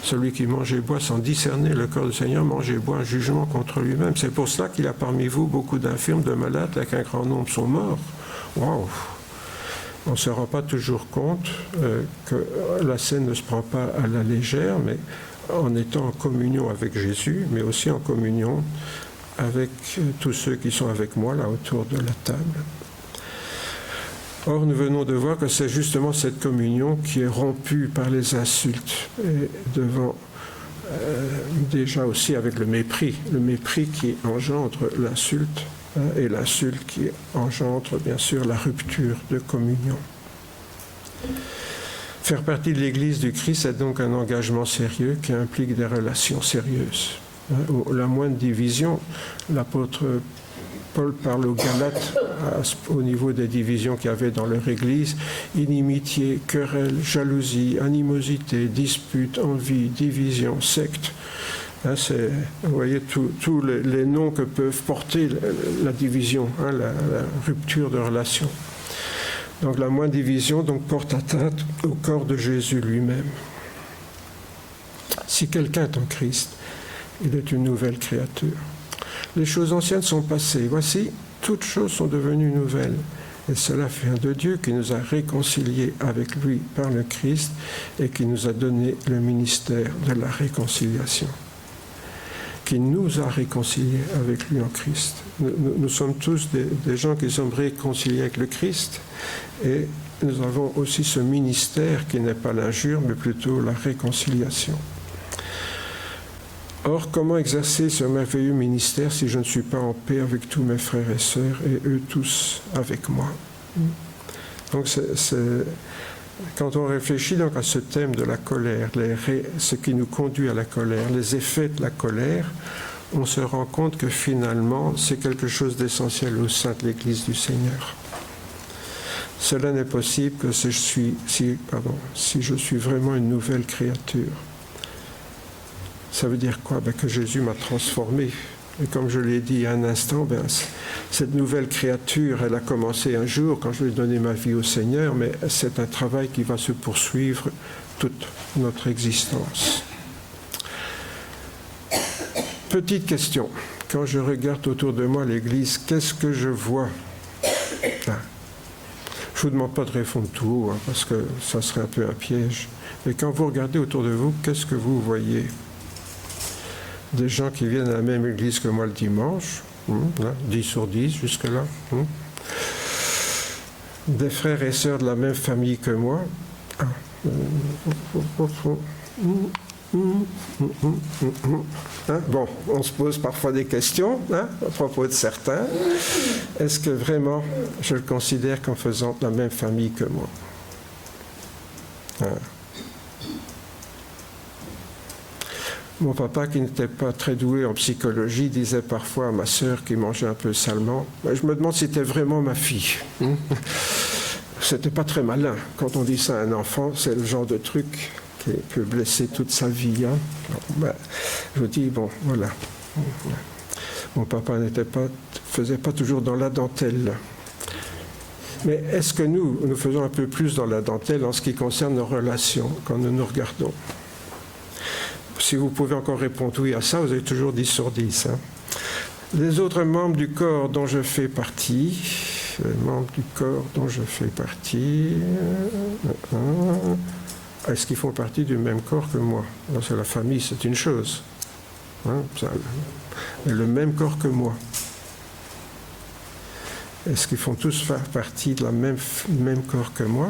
Speaker 1: Celui qui mange et boit sans discerner le corps du Seigneur mange et boit un jugement contre lui-même. C'est pour cela qu'il y a parmi vous beaucoup d'infirmes, de malades, et qu'un grand nombre sont morts. Waouh! On ne se rend pas toujours compte que la scène ne se prend pas à la légère, mais en étant en communion avec Jésus, mais aussi en communion avec tous ceux qui sont avec moi là autour de la table. Or, nous venons de voir que c'est justement cette communion qui est rompue par les insultes et devant déjà aussi avec le mépris qui engendre l'insulte et l'insulte qui engendre bien sûr la rupture de communion. Faire partie de l'Église du Christ est donc un engagement sérieux qui implique des relations sérieuses. La moindre division, l'apôtre Paul parle aux Galates au niveau des divisions qu'il y avait dans leur Église, inimitié, querelle, jalousie, animosité, dispute, envie, division, secte. Vous voyez tous les noms que peuvent porter la division, la rupture de relation. Donc la moindre division porte atteinte au corps de Jésus lui-même. Si quelqu'un est en Christ, il est une nouvelle créature. Les choses anciennes sont passées. Voici, toutes choses sont devenues nouvelles. Et cela vient de Dieu qui nous a réconciliés avec lui par le Christ et qui nous a donné le ministère de la réconciliation. Qui nous a réconciliés avec lui en Christ. Nous sommes tous des gens qui sommes réconciliés avec le Christ et nous avons aussi ce ministère qui n'est pas l'injure mais plutôt la réconciliation. Or, comment exercer ce merveilleux ministère si je ne suis pas en paix avec tous mes frères et sœurs et eux tous avec moi? Donc, quand on réfléchit donc à ce thème de la colère, ce qui nous conduit à la colère, les effets de la colère, on se rend compte que finalement, c'est quelque chose d'essentiel au sein de l'Église du Seigneur. Cela n'est possible que si je suis vraiment une nouvelle créature. Ça veut dire quoi? Que Jésus m'a transformé. Et comme je l'ai dit il y a un instant, cette nouvelle créature, elle a commencé un jour quand je lui ai donné ma vie au Seigneur, mais c'est un travail qui va se poursuivre toute notre existence. Petite question. Quand je regarde autour de moi l'Église, qu'est-ce que je vois? Je ne vous demande pas de répondre tout haut, parce que ça serait un peu un piège. Mais quand vous regardez autour de vous, qu'est-ce que vous voyez? Des gens qui viennent à la même église que moi le dimanche, 10 sur 10 jusque-là. Des frères et sœurs de la même famille que moi. Bon, on se pose parfois des questions à propos de certains. Est-ce que vraiment je le considère comme faisant de la même famille que moi? Mon papa, qui n'était pas très doué en psychologie, disait parfois à ma sœur qui mangeait un peu salement, je me demande si c'était vraiment ma fille. C'était pas très malin. Quand on dit ça à un enfant, c'est le genre de truc qui peut blesser toute sa vie. Je vous dis, bon, voilà. Mon papa faisait pas toujours dans la dentelle. Mais est-ce que nous faisons un peu plus dans la dentelle en ce qui concerne nos relations, quand nous nous regardons? Si vous pouvez encore répondre oui à ça, vous avez toujours 10 sur 10. Les autres membres du corps dont je fais partie, est-ce qu'ils font partie du même corps que moi? Parce que la famille, c'est une chose. Mais le même corps que moi. Est-ce qu'ils font tous faire partie de la même corps que moi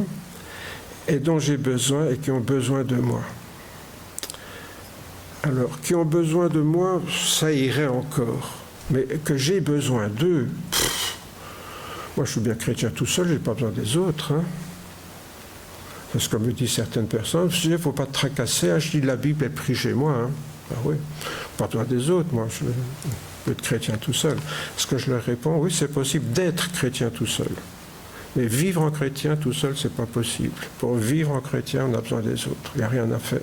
Speaker 1: et dont j'ai besoin et qui ont besoin de moi? Alors, qui ont besoin de moi, ça irait encore. Mais que j'ai besoin d'eux, moi je suis bien chrétien tout seul, je n'ai pas besoin des autres. Parce que comme me disent certaines personnes, il ne faut pas te tracasser, je lis la Bible et prie chez moi. Oui, pas besoin des autres, moi je peux être chrétien tout seul. Ce que je leur réponds, oui, c'est possible d'être chrétien tout seul. Mais vivre en chrétien tout seul, c'est pas possible. Pour vivre en chrétien, on a besoin des autres, il n'y a rien à faire.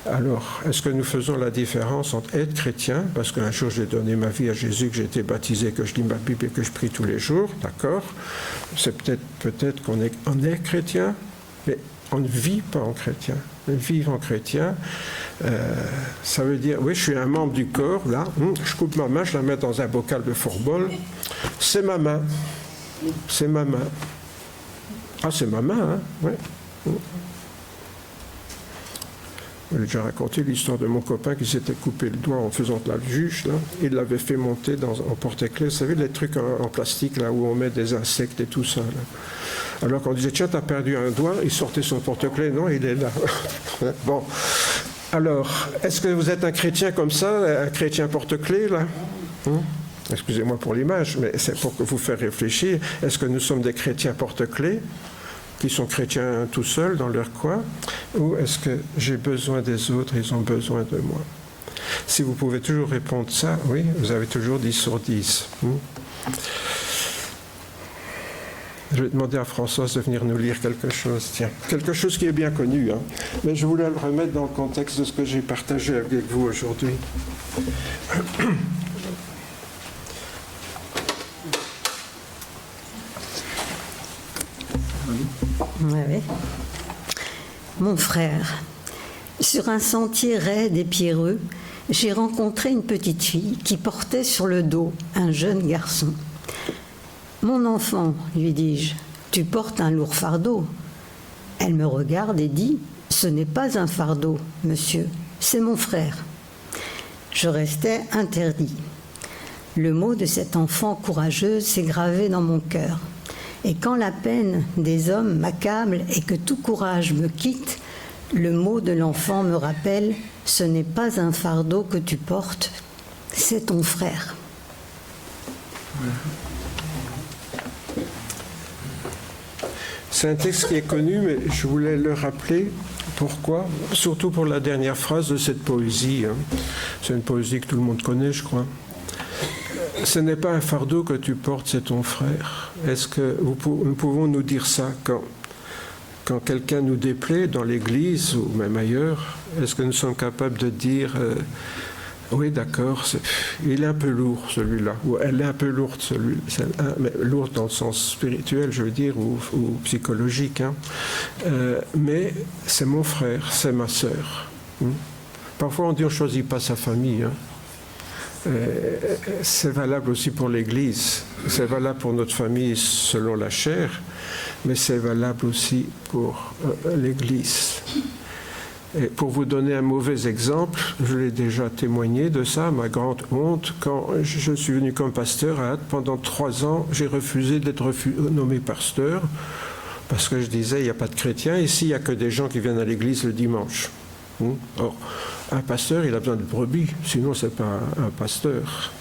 Speaker 1: Alors, est-ce que nous faisons la différence entre être chrétien, parce qu'un jour j'ai donné ma vie à Jésus, que j'ai été baptisé, que je lis ma Bible et que je prie tous les jours, d'accord? C'est peut-être qu'on est chrétien, mais on ne vit pas en chrétien. Vivre en chrétien, ça veut dire, oui, je suis un membre du corps, là, je coupe ma main, je la mets dans un bocal de fourbol, c'est ma main. Ah, c'est ma main, hein? Ouais. J'ai déjà raconté l'histoire de mon copain qui s'était coupé le doigt en faisant de la juge. Là. Il l'avait fait monter en porte-clés. Vous savez, les trucs en plastique là, où on met des insectes et tout ça. Là. Alors qu'on disait, tiens, t'as perdu un doigt, il sortait son porte-clés. Non, il est là. Bon. Alors, est-ce que vous êtes un chrétien comme ça, un chrétien porte-clés, là? Excusez-moi pour l'image, mais c'est pour vous faire réfléchir. Est-ce que nous sommes des chrétiens porte-clés qui sont chrétiens tout seuls dans leur coin, ou est-ce que j'ai besoin des autres, ils ont besoin de moi? Si vous pouvez toujours répondre ça, oui, vous avez toujours 10 sur 10. Je vais demander à Françoise de venir nous lire quelque chose, tiens. Quelque chose qui est bien connu, hein. Mais je voulais le remettre dans le contexte de ce que j'ai partagé avec vous aujourd'hui.
Speaker 2: Oui. Mon frère, sur un sentier raide et pierreux, j'ai rencontré une petite fille qui portait sur le dos un jeune garçon. « Mon enfant, lui dis-je, tu portes un lourd fardeau. » Elle me regarde et dit « Ce n'est pas un fardeau, monsieur, c'est mon frère. » Je restais interdit. Le mot de cette enfant courageuse s'est gravé dans mon cœur. Et quand la peine des hommes m'accable et que tout courage me quitte, le mot de l'enfant me rappelle « Ce n'est pas un fardeau que tu portes, c'est ton frère. »
Speaker 1: C'est un texte qui est connu, mais je voulais le rappeler. Pourquoi? Surtout pour la dernière phrase de cette poésie. C'est une poésie que tout le monde connaît, je crois. Ce n'est pas un fardeau que tu portes, c'est ton frère. Est-ce que nous pouvons nous dire ça quand quelqu'un nous déplaît dans l'église ou même ailleurs? Est-ce que nous sommes capables de dire oui, d'accord, il est un peu lourd celui-là, ou elle est un peu lourde celui-là, mais lourde dans le sens spirituel, je veux dire, ou psychologique. Hein. Mais c'est mon frère, c'est ma sœur. Parfois on dit on ne choisit pas sa famille. Hein. C'est valable aussi pour l'Église, c'est valable pour notre famille selon la chair, mais c'est valable aussi pour l'Église. Et pour vous donner un mauvais exemple, je l'ai déjà témoigné de ça, ma grande honte, quand je suis venu comme pasteur à Ath, pendant 3 ans, j'ai refusé d'être nommé pasteur, parce que je disais, il n'y a pas de chrétiens, ici, il n'y a que des gens qui viennent à l'église le dimanche. Or, un pasteur, il a besoin de brebis, sinon ce n'est pas un pasteur.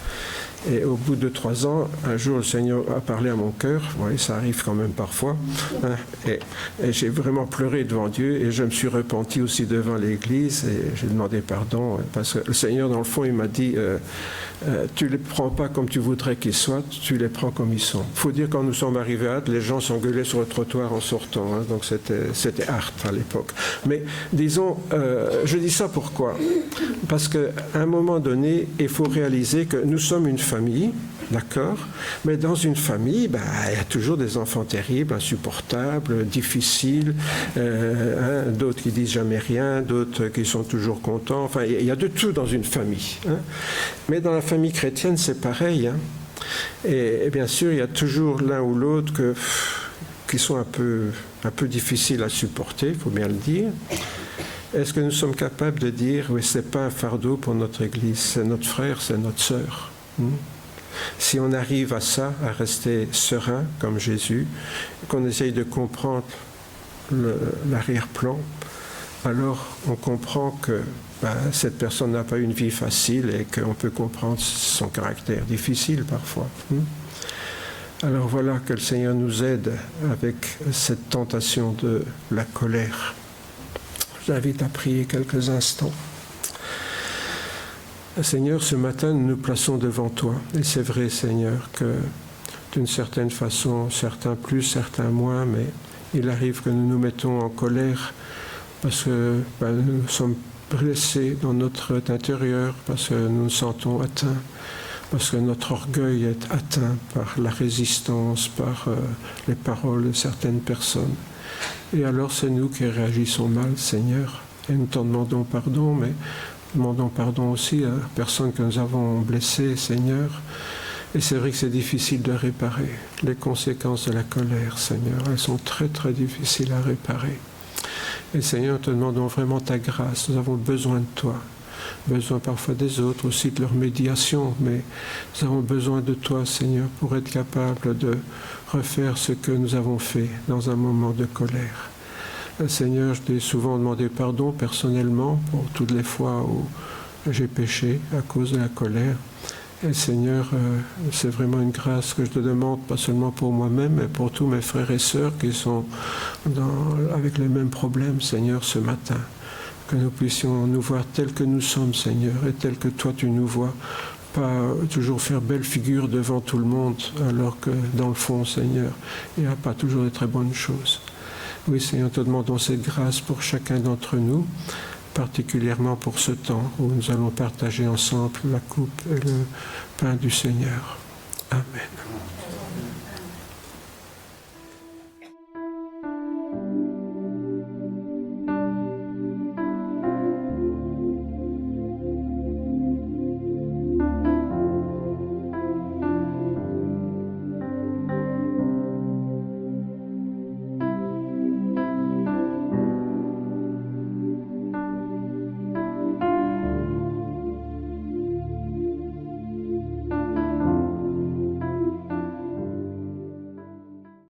Speaker 1: Et au bout de 3 ans, un jour, le Seigneur a parlé à mon cœur. Oui, ça arrive quand même parfois. Hein, et j'ai vraiment pleuré devant Dieu et je me suis repenti aussi devant l'Église et j'ai demandé pardon parce que le Seigneur, dans le fond, il m'a dit tu ne les prends pas comme tu voudrais qu'ils soient, tu les prends comme ils sont. Il faut dire, quand nous sommes arrivés à Ath, les gens s'engueulaient sur le trottoir en sortant. Hein, donc c'était hard à l'époque. Mais disons, je dis ça pourquoi? Parce qu'à un moment donné, il faut réaliser que nous sommes une famille, d'accord, mais dans une famille, il y a toujours des enfants terribles, insupportables, difficiles, d'autres qui disent jamais rien, d'autres qui sont toujours contents, enfin il y a de tout dans une famille. Hein. Mais dans la famille chrétienne, c'est pareil. Hein. Et bien sûr, il y a toujours l'un ou l'autre qui sont un peu difficiles à supporter, il faut bien le dire. Est-ce que nous sommes capables de dire, oui, ce n'est pas un fardeau pour notre Église, c'est notre frère, c'est notre sœur. Si on arrive à ça, à rester serein comme Jésus, qu'on essaye de comprendre l'arrière-plan, alors on comprend que cette personne n'a pas une vie facile et qu'on peut comprendre son caractère difficile parfois. Alors voilà, que le Seigneur nous aide avec cette tentation de la colère. Je vous invite à prier quelques instants. Seigneur, ce matin, nous nous plaçons devant toi. Et c'est vrai, Seigneur, que d'une certaine façon, certains plus, certains moins, mais il arrive que nous nous mettons en colère parce que nous sommes blessés dans notre intérieur, parce que nous nous sentons atteints, parce que notre orgueil est atteint par la résistance, par les paroles de certaines personnes. Et alors, c'est nous qui réagissons mal, Seigneur. Et nous t'en demandons pardon, mais demandons pardon aussi à la personne que nous avons blessée, Seigneur. Et c'est vrai que c'est difficile de réparer. Les conséquences de la colère, Seigneur, elles sont très très difficiles à réparer. Et Seigneur, nous te demandons vraiment ta grâce. Nous avons besoin de toi. Besoin parfois des autres, aussi de leur médiation, mais nous avons besoin de toi, Seigneur, pour être capable de refaire ce que nous avons fait dans un moment de colère. Seigneur, je t'ai souvent demandé pardon personnellement pour toutes les fois où j'ai péché à cause de la colère. Et Seigneur, c'est vraiment une grâce que je te demande, pas seulement pour moi-même, mais pour tous mes frères et sœurs qui sont avec les mêmes problèmes, Seigneur, ce matin. Que nous puissions nous voir tels que nous sommes, Seigneur, et tels que toi tu nous vois. Pas toujours faire belle figure devant tout le monde, alors que dans le fond, Seigneur, il n'y a pas toujours de très bonnes choses. Oui, Seigneur, te demandons cette grâce pour chacun d'entre nous, particulièrement pour ce temps où nous allons partager ensemble la coupe et le pain du Seigneur. Amen.